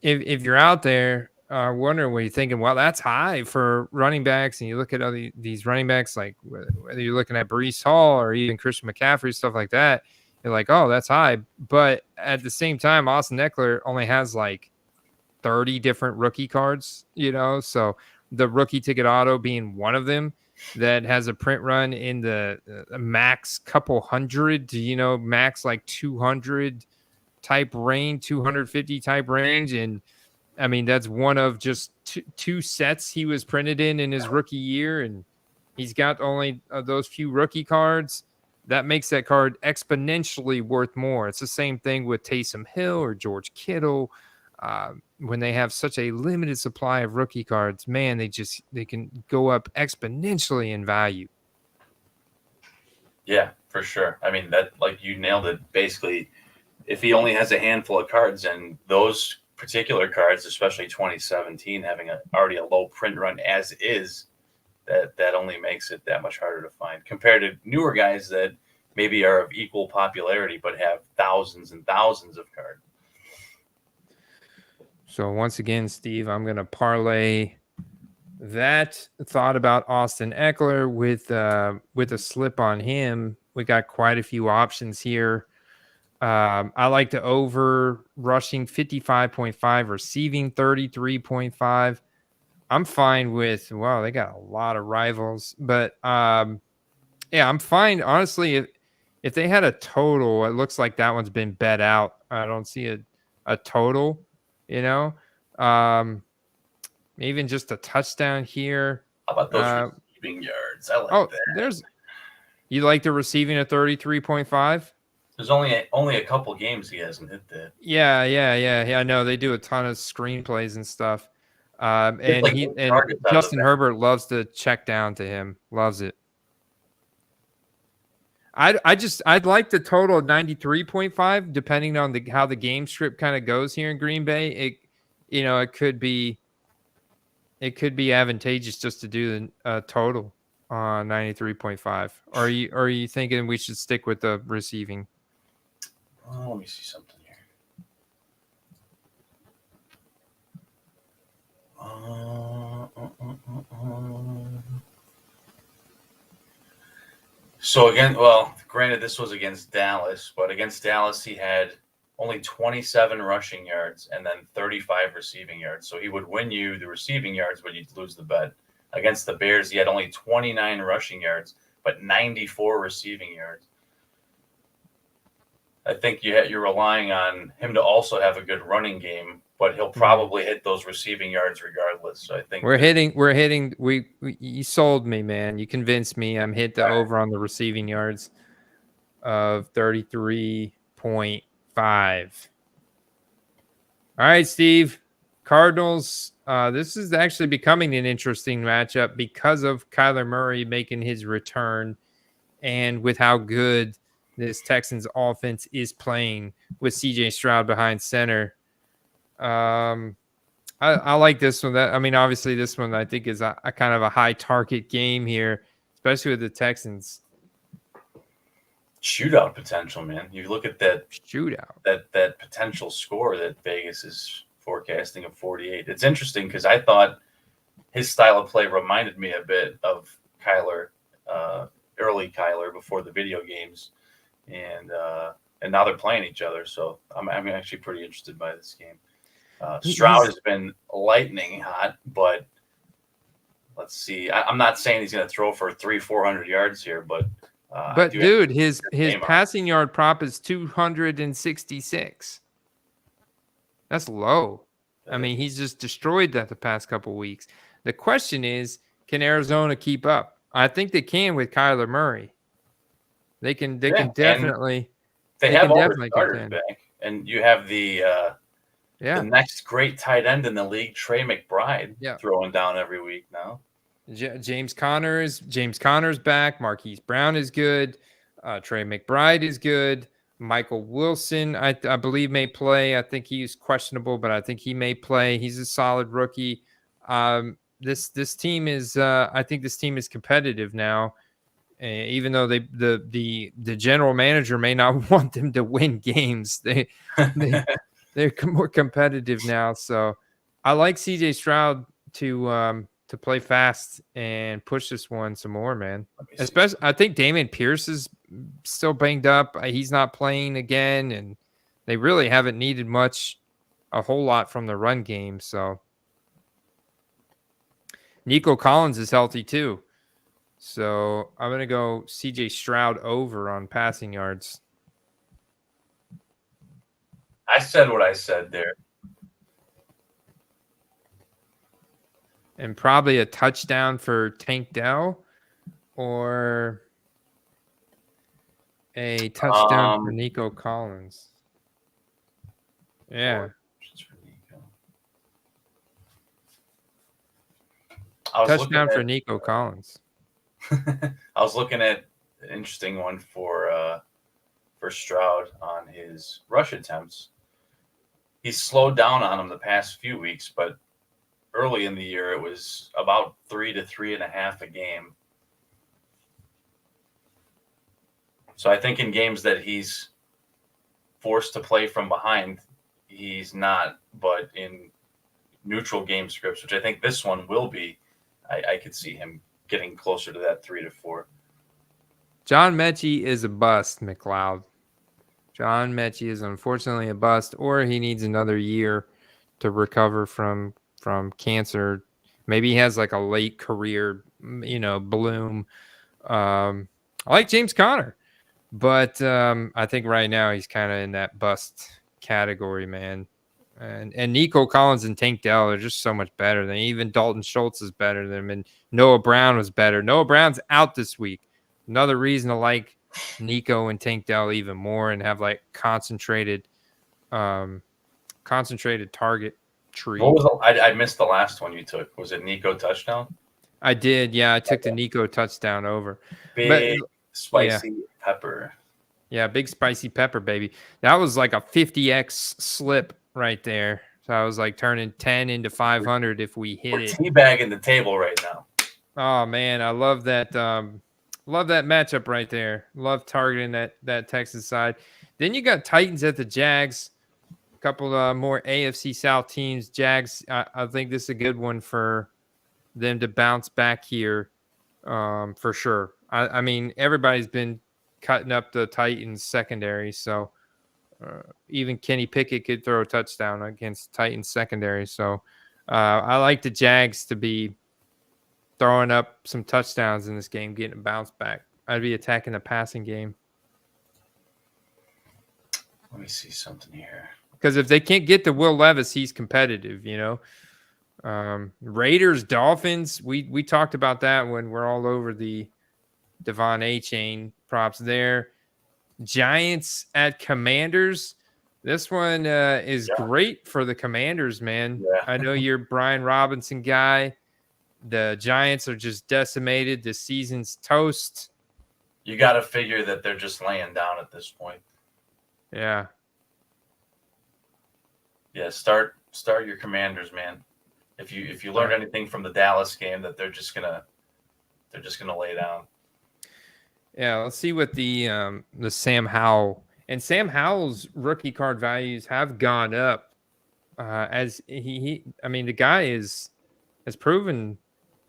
if you're out there wondering what you're thinking, well, that's high for running backs, and you look at these running backs, like whether you're looking at Breece Hall or even Christian McCaffrey, stuff like that, you're like, oh, that's high. But at the same time, Austin Eckler only has like 30 different rookie cards, you know, so the rookie ticket auto being one of them that has a print run in the max couple hundred, you know, max like 200 type range, 250 type range. And I mean, that's one of just two sets he was printed in his rookie year. And he's got only those few rookie cards. That makes that card exponentially worth more. It's the same thing with Taysom Hill or George Kittle. When they have such a limited supply of rookie cards, man, they can go up exponentially in value. Yeah, for sure. I mean, that, like, you nailed it. Basically, if he only has a handful of cards, and those particular cards, especially 2017, having already a low print run as is, that only makes it that much harder to find compared to newer guys that maybe are of equal popularity but have thousands and thousands of cards. So once again, Steve, I'm going to parlay that thought about Austin Eckler with a slip on him. We got quite a few options here. I like to over rushing 55.5, receiving 33.5. I'm fine with, wow, they got a lot of rivals, but yeah, I'm fine. Honestly, if they had a total, it looks like that one's been bet out. I don't see a total, you know, even just a touchdown here. How about those receiving yards? I like that. You like the receiving at 33.5? There's only a couple games he hasn't hit that. Yeah. I know they do a ton of screenplays and stuff. And Justin Herbert loves to check down to him. Loves it. I'd like the total of 93.5, depending on how the game script kind of goes here in Green Bay. It could be advantageous just to do the total on 93.5. Or are you thinking we should stick with the receiving? Let me see something here. So again, well, granted, this was against Dallas, but against Dallas, he had only 27 rushing yards and then 35 receiving yards. So he would win you the receiving yards, but you'd lose the bet. Against the Bears, he had only 29 rushing yards, but 94 receiving yards. I think you're relying on him to also have a good running game, but he'll probably hit those receiving yards regardless. So I think you sold me, man. You convinced me. I'm hit the over on the receiving yards of 33.5. All right, Steve. Cardinals. This is actually becoming an interesting matchup because of Kyler Murray making his return and with how good this Texans offense is playing with CJ Stroud behind center. I like this one. Obviously this one I think is a kind of a high target game here, especially with the Texans. Shootout potential, man. You look at that shootout, that potential score that Vegas is forecasting of 48. It's interesting because I thought his style of play reminded me a bit of Kyler, early Kyler before the video games. And now they're playing each other, so I'm actually pretty interested by this game. Stroud has been lightning hot, but let's see. I'm not saying he's going to throw for 300-400 yards here, but dude, his passing yard prop is 266. That's low. He's just destroyed that the past couple weeks. The question is, can Arizona keep up? I think they can with Kyler Murray. They can definitely. They have all their starters back, and you have the next great tight end in the league, Trey McBride, throwing down every week now. James Conner's back. Marquise Brown is good. Trey McBride is good. Michael Wilson, I believe, may play. I think he's questionable, but I think he may play. He's a solid rookie. This team is. I think this team is competitive now. Even though the general manager may not want them to win games, they're more competitive now. So I like CJ Stroud to play fast and push this one some more, man. Especially, I think Dameon Pierce is still banged up. He's not playing again, and they really haven't needed a whole lot from the run game. So Nico Collins is healthy too. So I'm going to go CJ Stroud over on passing yards. I said what I said there. And probably a touchdown for Tank Dell or a touchdown for Nico Collins. Yeah. Touchdown for Nico Collins. I was looking at an interesting one for Stroud on his rush attempts. He's slowed down on them the past few weeks, but early in the year, it was about 3 to 3.5 a game. So I think in games that he's forced to play from behind, he's not. But in neutral game scripts, which I think this one will be, I could see him getting closer to that 3 to 4. John Mechie is a bust, McLeod. John Mechie is unfortunately a bust, or he needs another year to recover from cancer. Maybe he has like a late career, bloom. I like James Conner, but I think right now he's kind of in that bust category, man. And Nico Collins and Tank Dell are just so much better than even Dalton Schultz is better than him, and Noah Brown was better. Noah Brown's out this week. Another reason to like Nico and Tank Dell even more and have like concentrated target tree. What was I missed the last one you took. Was it Nico touchdown? I did. Yeah, I took the Nico touchdown over. Big spicy pepper. Yeah, big spicy pepper, baby. That was like a 50x slip right there. So I was like turning 10 into 500 if we hit it. Teabagging the table right now. Oh man, I love that. Love that matchup right there. Love targeting that Texas side. Then you got Titans at the Jags. A couple more AFC South teams. Jags, I think this is a good one for them to bounce back here, for sure. I mean, everybody's been cutting up the Titans secondary, so even Kenny Pickett could throw a touchdown against Titans secondary. So I like the Jags to be throwing up some touchdowns in this game, getting a bounce back. I'd be attacking the passing game. Let me see something here. Because if they can't get to Will Levis, he's competitive, Raiders, Dolphins, we talked about that when we're all over the Devon A chain props there. Giants at Commanders. This one is great for the Commanders, man. Yeah. I know you're a Brian Robinson guy. The Giants are just decimated. The season's toast. You got to figure that they're just laying down at this point. Yeah. Yeah, start your Commanders, man. If you learned anything from the Dallas game, that they're just gonna lay down. Yeah, let's see what the Sam Howell and Sam Howell's rookie card values have gone up as he I mean the guy has proven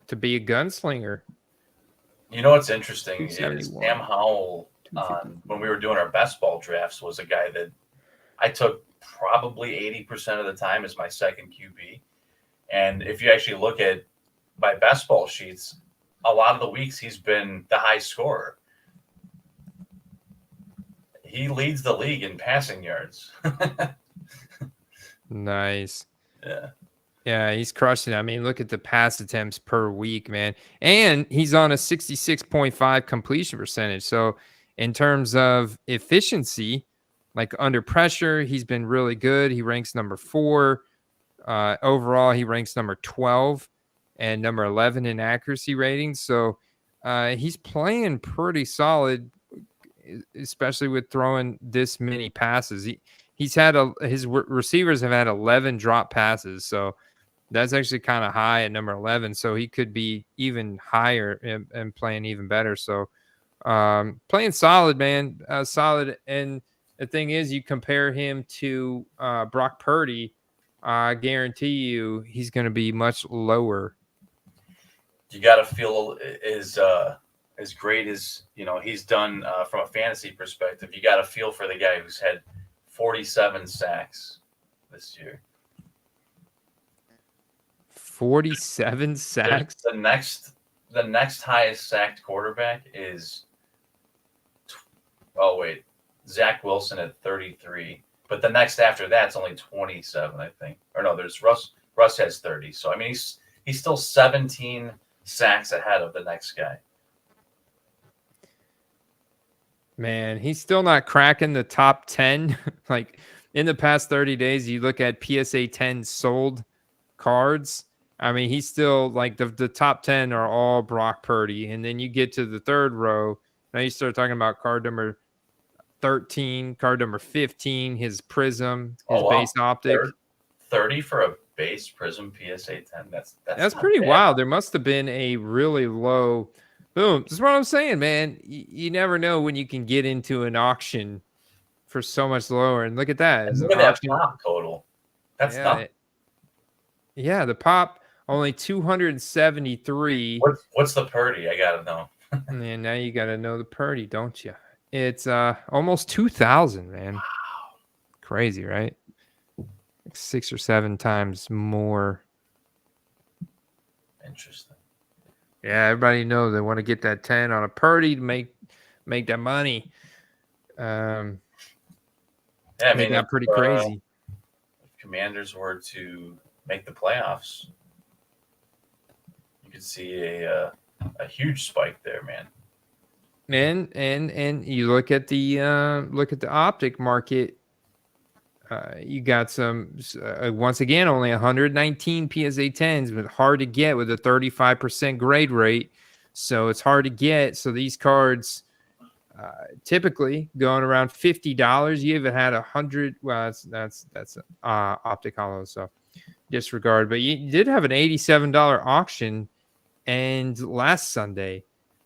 to be a gunslinger. You know what's interesting is 271. Sam Howell when we were doing our best ball drafts was a guy that I took probably 80% of the time as my second QB. And if you actually look at my best ball sheets, a lot of the weeks he's been the high scorer. He leads the league in passing yards. Nice. Yeah. Yeah, he's crushing it. I mean, look at the pass attempts per week, man. And he's on a 66.5 completion percentage. So in terms of efficiency, like under pressure, he's been really good. He ranks number 4. Overall, he ranks number 12 and number 11 in accuracy ratings. So he's playing pretty solid, especially with throwing this many passes. He's had his receivers have had 11 drop passes. So that's actually kind of high at number 11. So he could be even higher and playing even better. So playing solid, man, solid. And the thing is, you compare him to Brock Purdy, I guarantee you he's going to be much lower. You got to feel as great as he's done from a fantasy perspective. You got to feel for the guy who's had 47 sacks this year. 47 sacks. The next highest sacked quarterback is Zach Wilson at 33. But the next after that's only 27, I think. Or no, there's Russ. Russ has 30. So I mean, he's still 17 sacks ahead of the next guy. Man, he's still not cracking the top 10. Like in the past 30 days, you look at PSA 10 sold cards. I mean, he's still like the top 10 are all Brock Purdy. And then you get to the third row. Now you start talking about card number 13, card number 15, his prism, his base optic. 30 for base Prism PSA 10. That's That's not pretty bad. wild. There must have been a really low boom. That's what I'm saying, man. You never know when you can get into an auction for so much lower. And look at that. And It's look an at that auction. pop total. That's Yeah, nothing. yeah, the pop only 273. What's the Purdy? I gotta know. And now you got to know the Purdy, don't you? It's almost 2,000, man. Wow. Crazy, right? Like 6 or 7 times more. Interesting. Yeah, everybody knows they want to get that 10 on a Purdy to make that money. Yeah, I They mean, got pretty crazy. if Commanders were to make the playoffs, you could see a huge spike there, man. And you look at the optic market. You got some once again only 119 PSA 10s, but hard to get with a 35% grade rate. So it's hard to get. So these cards typically going around $50. You even had 100. Well, that's optic hollow, so disregard. But you did have an $87 auction and last Sunday,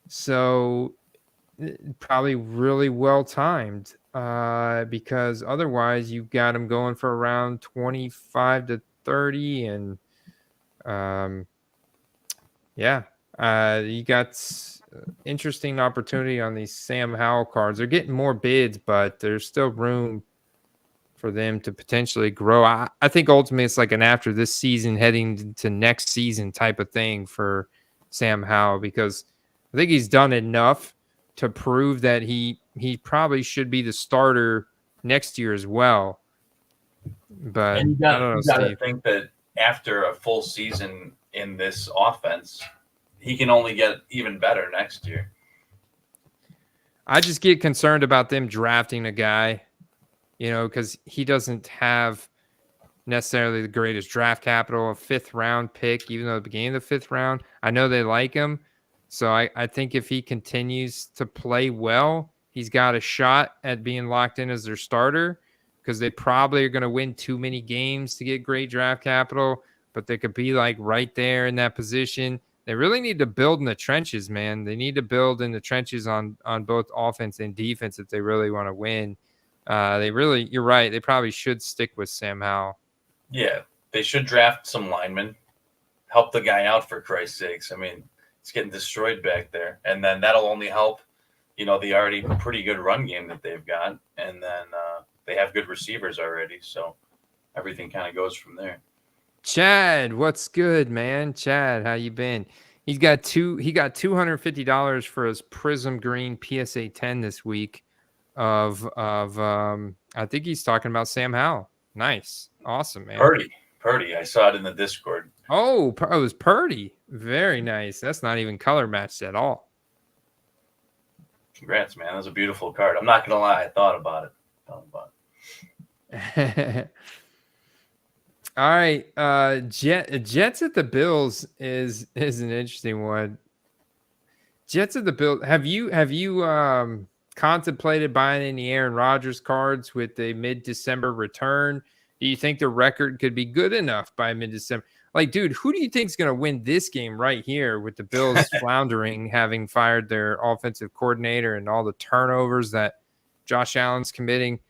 so probably really well timed. Because otherwise you got them going for around 25 to 30, and you got interesting opportunity on these Sam Howell cards. They're getting more bids, but there's still room for them to potentially grow. I think ultimately it's like an after this season heading to next season type of thing for Sam Howell, because I think he's done enough to prove that he probably should be the starter next year as well. But And I don't know, you got to Steve. think that after a full season in this offense, he can only get even better next year. I just get concerned about them drafting a guy, because he doesn't have necessarily the greatest draft capital, a 5th round pick, even though at the beginning of the 5th round, I know they like him. So I think if he continues to play well, he's got a shot at being locked in as their starter, because they probably are going to win too many games to get great draft capital, but they could be like right there in that position. They really need to build in the trenches, man. They need to build in the trenches on both offense and defense if they really want to win. You're right. They probably should stick with Sam Howell. Yeah, they should draft some linemen, help the guy out for Christ's sakes. I mean, it's getting destroyed back there, and then that'll only help, the already pretty good run game that they've got, and then they have good receivers already, so everything kind of goes from there. Chad, what's good, man? Chad, how you been? He got $250 for his Prism Green PSA 10 this week. I think he's talking about Sam Howell. Nice, awesome, man. Purdy, I saw it in the Discord. Oh, it was Purdy. Very nice. That's not even color matched at all. Congrats, man. That was a beautiful card. I'm not going to lie. I thought about it. All right. Jets at the Bills is an interesting one. Jets at the Bills. Have you contemplated buying any Aaron Rodgers cards with a mid-December return? Do you think the record could be good enough by mid-December? Like, dude, who do you think is going to win this game right here with the Bills floundering, having fired their offensive coordinator and all the turnovers that Josh Allen's committing?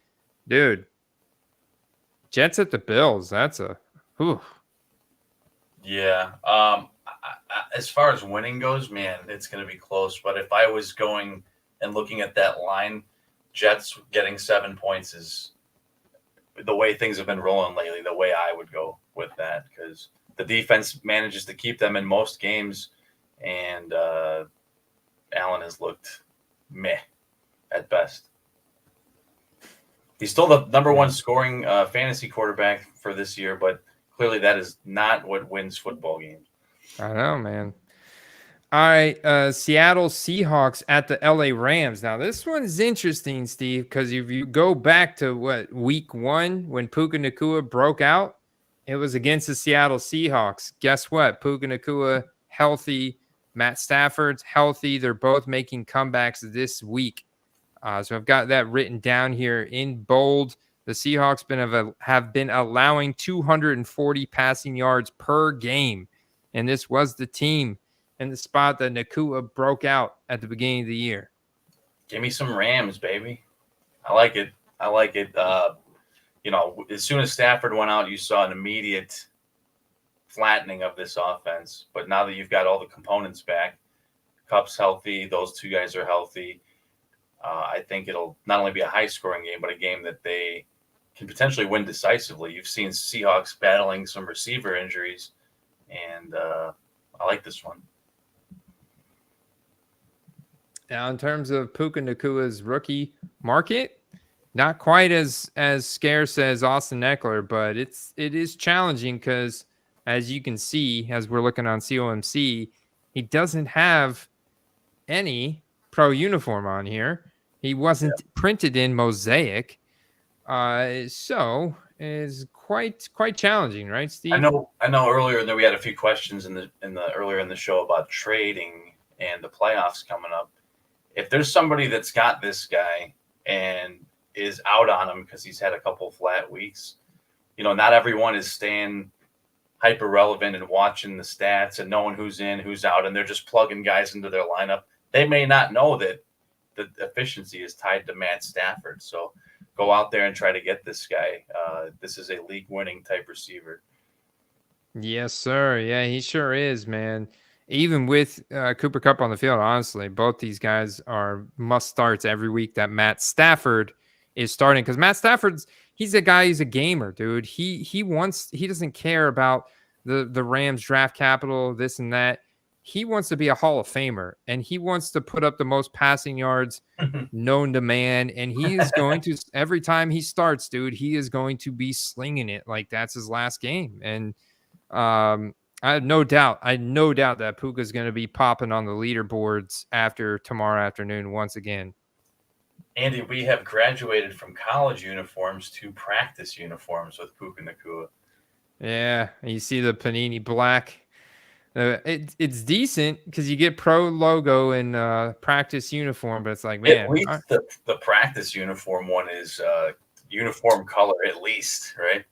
Dude, Jets at the Bills. That's a whew. Yeah. As far as winning goes, man, it's going to be close. But if I was going and looking at that line, Jets getting 7 points is the way things have been rolling lately, the way I would go with that, because the defense manages to keep them in most games, and Allen has looked meh at best. He's still the number one scoring fantasy quarterback for this year, but clearly that is not what wins football games. I know, man. All right, Seattle Seahawks at the LA Rams. Now, this one's interesting, Steve, because if you go back to week 1 when Puka Nacua broke out, it was against the Seattle Seahawks. Guess what? Puka Nacua healthy, Matt Stafford's healthy. They're both making comebacks this week. So I've got that written down here in bold. the Seahawks have been allowing 240 passing yards per game. And this was the team in the spot that Nakua broke out at the beginning of the year. Give me some Rams, baby. I like it. As soon as Stafford went out, you saw an immediate flattening of this offense. But now that you've got all the components back, Kupp's healthy, those two guys are healthy. I think it'll not only be a high-scoring game, but a game that they can potentially win decisively. You've seen Seahawks battling some receiver injuries, and I like this one. Now, in terms of Puka Nakua's rookie market, not quite as scarce as Austin Eckler, but it is challenging because, as you can see, as we're looking on COMC, he doesn't have any pro uniform on here. He wasn't printed in Mosaic, so it's quite challenging, right, Steve? I know. Earlier we had a few questions in the earlier in the show about trading and the playoffs coming up. If there's somebody that's got this guy and is out on him because he's had a couple flat weeks, not everyone is staying hyper relevant and watching the stats and knowing who's in, who's out, and they're just plugging guys into their lineup. They may not know that the efficiency is tied to Matt Stafford. So go out there and try to get this guy. This is a league-winning type receiver. Yes, sir. Yeah, he sure is, man. Even with Cooper Kupp on the field, honestly, both these guys are must-starts every week that Matt Stafford is starting. Because Matt Stafford's he's a guy, he's a gamer, dude. He doesn't care about the Rams draft capital, this and that. He wants to be a Hall of Famer, and he wants to put up the most passing yards known to man. And he is going to, every time he starts, dude, he is going to be slinging it like that's his last game. And I have no doubt that Puka is going to be popping on the leaderboards after tomorrow afternoon once again. Andy, we have graduated from college uniforms to practice uniforms with Puka Nacua. Yeah, you see the Panini black. It's decent because you get pro logo and practice uniform, but it's like, man. At least the practice uniform one is uniform color, at least, right?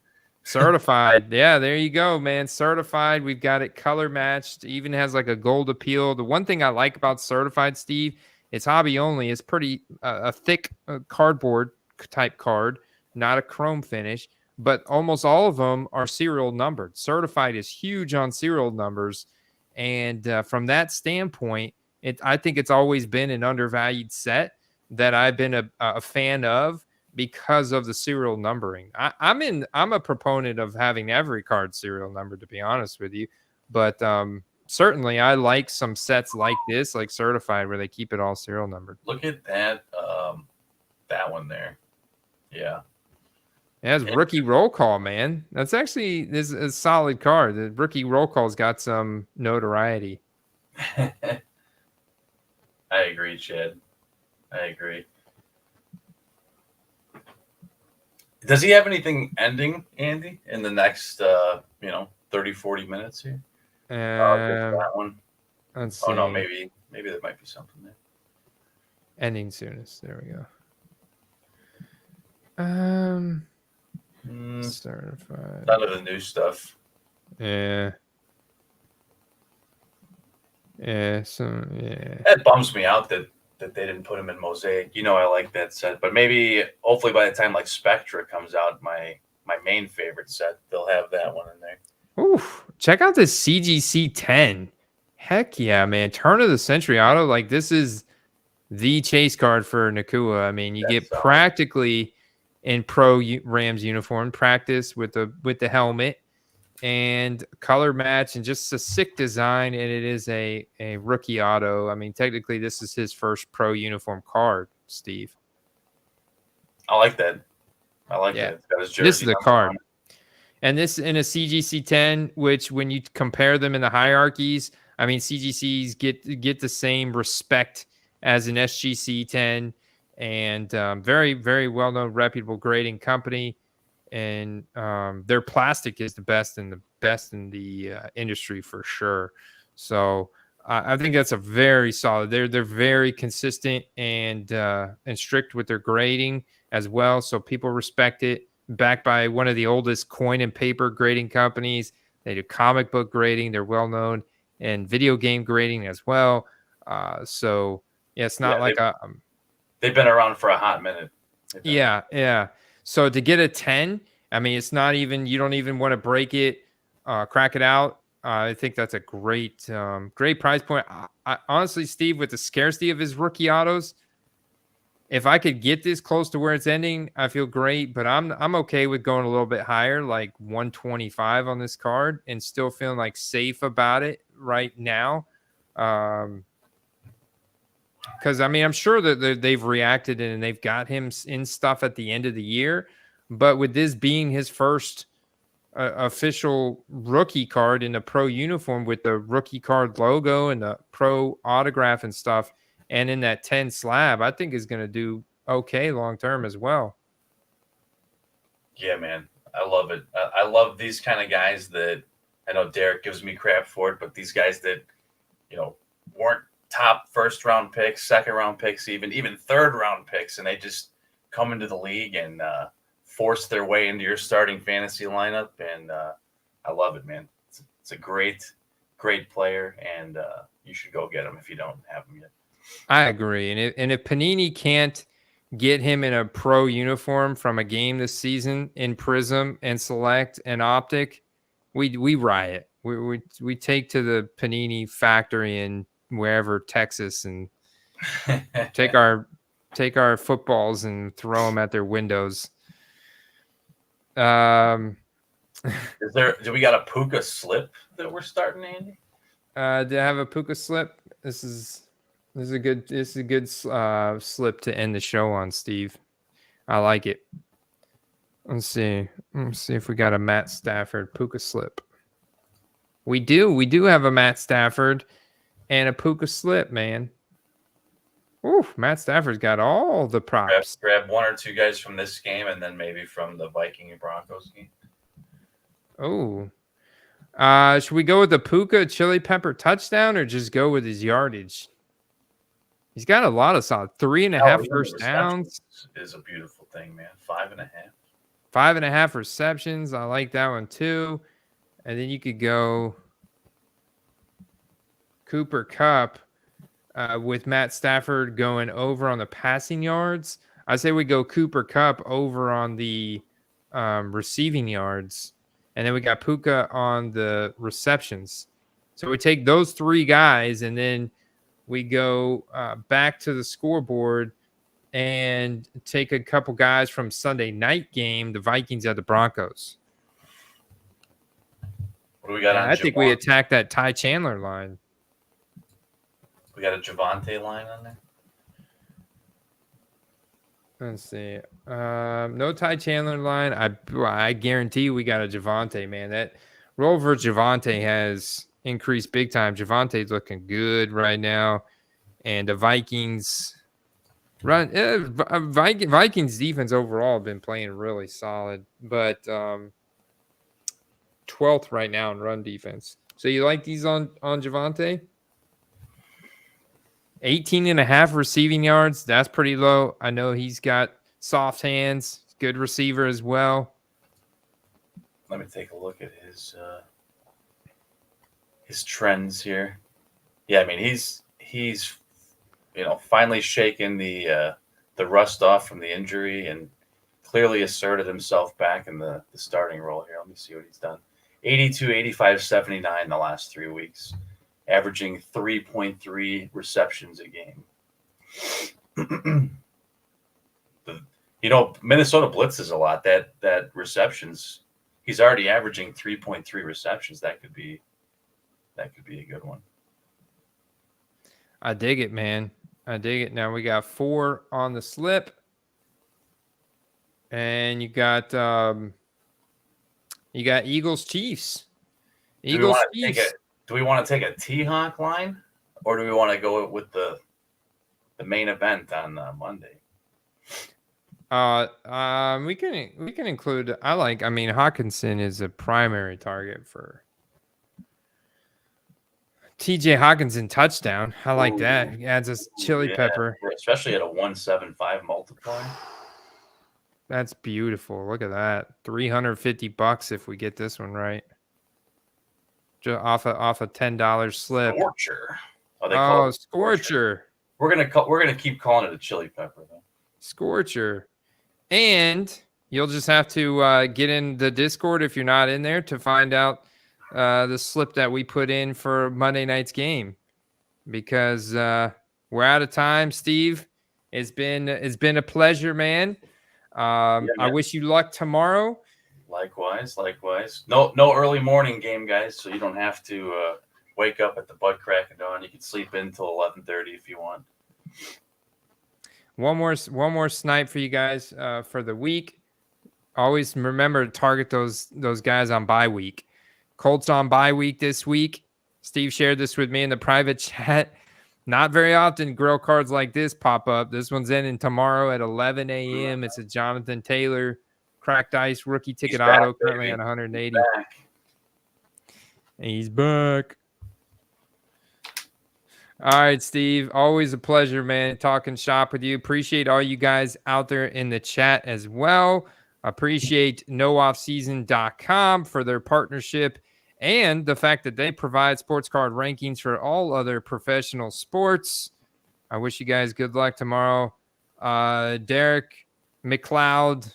Certified. Yeah, there you go, man. Certified. We've got it color matched. Even has like a gold appeal. The one thing I like about certified, Steve, it's hobby only. It's pretty a thick cardboard type card, not a chrome finish, but almost all of them are serial numbered. Certified is huge on serial numbers. And from that standpoint, I think it's always been an undervalued set that I've been a fan of because of the serial numbering. I'm a proponent of having every card serial numbered, to be honest with you. But certainly I like some sets like this, like certified, where they keep it all serial numbered. Look at that that one there. Yeah. Yeah, it's rookie roll call, man. That's actually this is a solid card. The rookie roll call's got some notoriety. I agree, Chad. I agree. Does he have anything ending, Andy, in the next 30, 40 minutes here? That one. Let's see. Oh no, maybe there might be something there. Ending soonest. There we go. Certified. None of the new stuff. Yeah. Yeah. That bums me out that they didn't put him in Mosaic. I like that set, but hopefully by the time like Spectra comes out, my main favorite set, they'll have that one in there. Oof. Check out this CGC 10. Heck yeah, man. Turn of the century auto. Like, this is the chase card for Nacua. I mean, you get practically in pro Rams uniform practice with the helmet and color match and just a sick design. And it is a rookie auto. I mean, technically this is his first pro uniform card, Steve. I like that. That. It's got his jersey. This is the card. And this in a CGC 10, which when you compare them in the hierarchies, I mean, CGCs get the same respect as an SGC 10. And very, very well-known, reputable grading company, and their plastic is the best in the industry for sure. So I think that's a very solid. They're very consistent and strict with their grading as well, so people respect it. Backed by one of the oldest coin and paper grading companies. They do comic book grading. They're well known in video game grading as well. So yeah, it's not like they've been around for a hot minute. Yeah. So to get a 10, I mean, it's not even, you don't even want to break it, crack it out. I think that's a great price point. I honestly, Steve, with the scarcity of his rookie autos, if I could get this close to where it's ending, I feel great. But I'm okay with going a little bit higher, like 125 on this card, and still feeling like safe about it right now. Because I mean, I'm sure that they've reacted and they've got him in stuff at the end of the year. But with this being his first official rookie card in a pro uniform with the rookie card logo and the pro autograph and stuff, and in that 10 slab, I think is going to do okay long term as well. Yeah, man, I love it. I love these kind of guys that, I know Derek gives me crap for it, but these guys that, weren't top first round picks, second round picks, even third round picks, and they just come into the league and force their way into your starting fantasy lineup. And I love it, man. It's a great player, and you should go get him if you don't have him yet. I agree. And if Panini can't get him in a pro uniform from a game this season in Prism and Select and Optic, we riot. We take to the Panini factory in wherever, Texas, and take our footballs and throw them at their windows. Do we got a Puka slip that we're starting, Andy? Do I have a Puka slip? This is a good slip to end the show on, Steve. I like it. Let's see if we got a Matt Stafford Puka slip. We do have a Matt Stafford and a Puka slip, man. Ooh, Matt Stafford's got all the props. Grab one or two guys from this game, and then maybe from the Viking and Broncos game. Oh, should we go with the Puka chili pepper touchdown, or just go with his yardage? He's got a lot of solid 3.5 first downs. Is a beautiful thing, man. 5.5. 5.5 receptions. I like that one too. And then you could go Cooper Kupp with Matt Stafford going over on the passing yards. I say we go Cooper Kupp over on the receiving yards. And then we got Puka on the receptions. So we take those three guys, and then we go back to the scoreboard and take a couple guys from Sunday night game, the Vikings at the Broncos. What do we got on I think we attack that Ty Chandler line. We got a Javonte line on there? Let's see. No Ty Chandler line. I guarantee we got a Javonte, man. That role for Javonte has increased big time. Javante's looking good right now. And the Vikings Vikings defense overall have been playing really solid, but 12th right now in run defense. So you like these on Javonte? 18.5 receiving yards. That's pretty low. I know he's got soft hands, good receiver as well. Let me take a look at his trends here. Yeah, I mean he's finally shaken the rust off from the injury and clearly asserted himself back in the starting role here. Let me see what he's done. 82, 85, 79 the last 3 weeks, averaging 3.3 receptions a game. Minnesota blitzes a lot. That receptions, he's already averaging 3.3 receptions. That could be a good one. I dig it, man. I dig it. Now we got 4 on the slip. And you got Eagles Chiefs. Do we want to take a T-Hawk line, or do we want to go with the main event on Monday? We can include. Hawkinson is a primary target for TJ Hawkinson touchdown. I like that. He adds us chili Yeah, pepper. especially at a 175 multiplier. That's beautiful. Look at that. $350 if we get this one right. Just off a $10 slip. Scorcher. Oh, they call it Scorcher. We're gonna keep calling it a chili pepper though. Scorcher. And you'll just have to get in the Discord if you're not in there to find out the slip that we put in for Monday night's game, because we're out of time. Steve, it's been a pleasure, man. I wish you luck tomorrow. Likewise. No early morning game, guys, so you don't have to wake up at the butt crack of dawn. You can sleep in until 11:30 if you want. One more snipe for you guys for the week. Always remember to target those guys on bye week. Colts on bye week this week. Steve shared this with me in the private chat. Not very often grill cards like this pop up. This one's ending tomorrow at 11 a.m. It's a Jonathan Taylor cracked ice rookie ticket auto, currently at 180. He's back. All right, Steve. Always a pleasure, man, talking shop with you. Appreciate all you guys out there in the chat as well. Appreciate nuances.com for their partnership and the fact that they provide sports card rankings for all other professional sports. I wish you guys good luck tomorrow. Derek McLeod,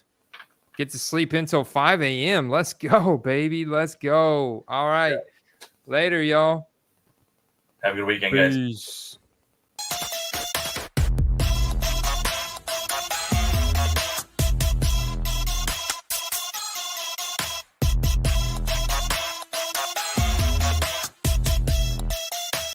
get to sleep until 5 a.m. Let's go, baby. Let's go. All right. Later, y'all. Have a good weekend, guys. Peace.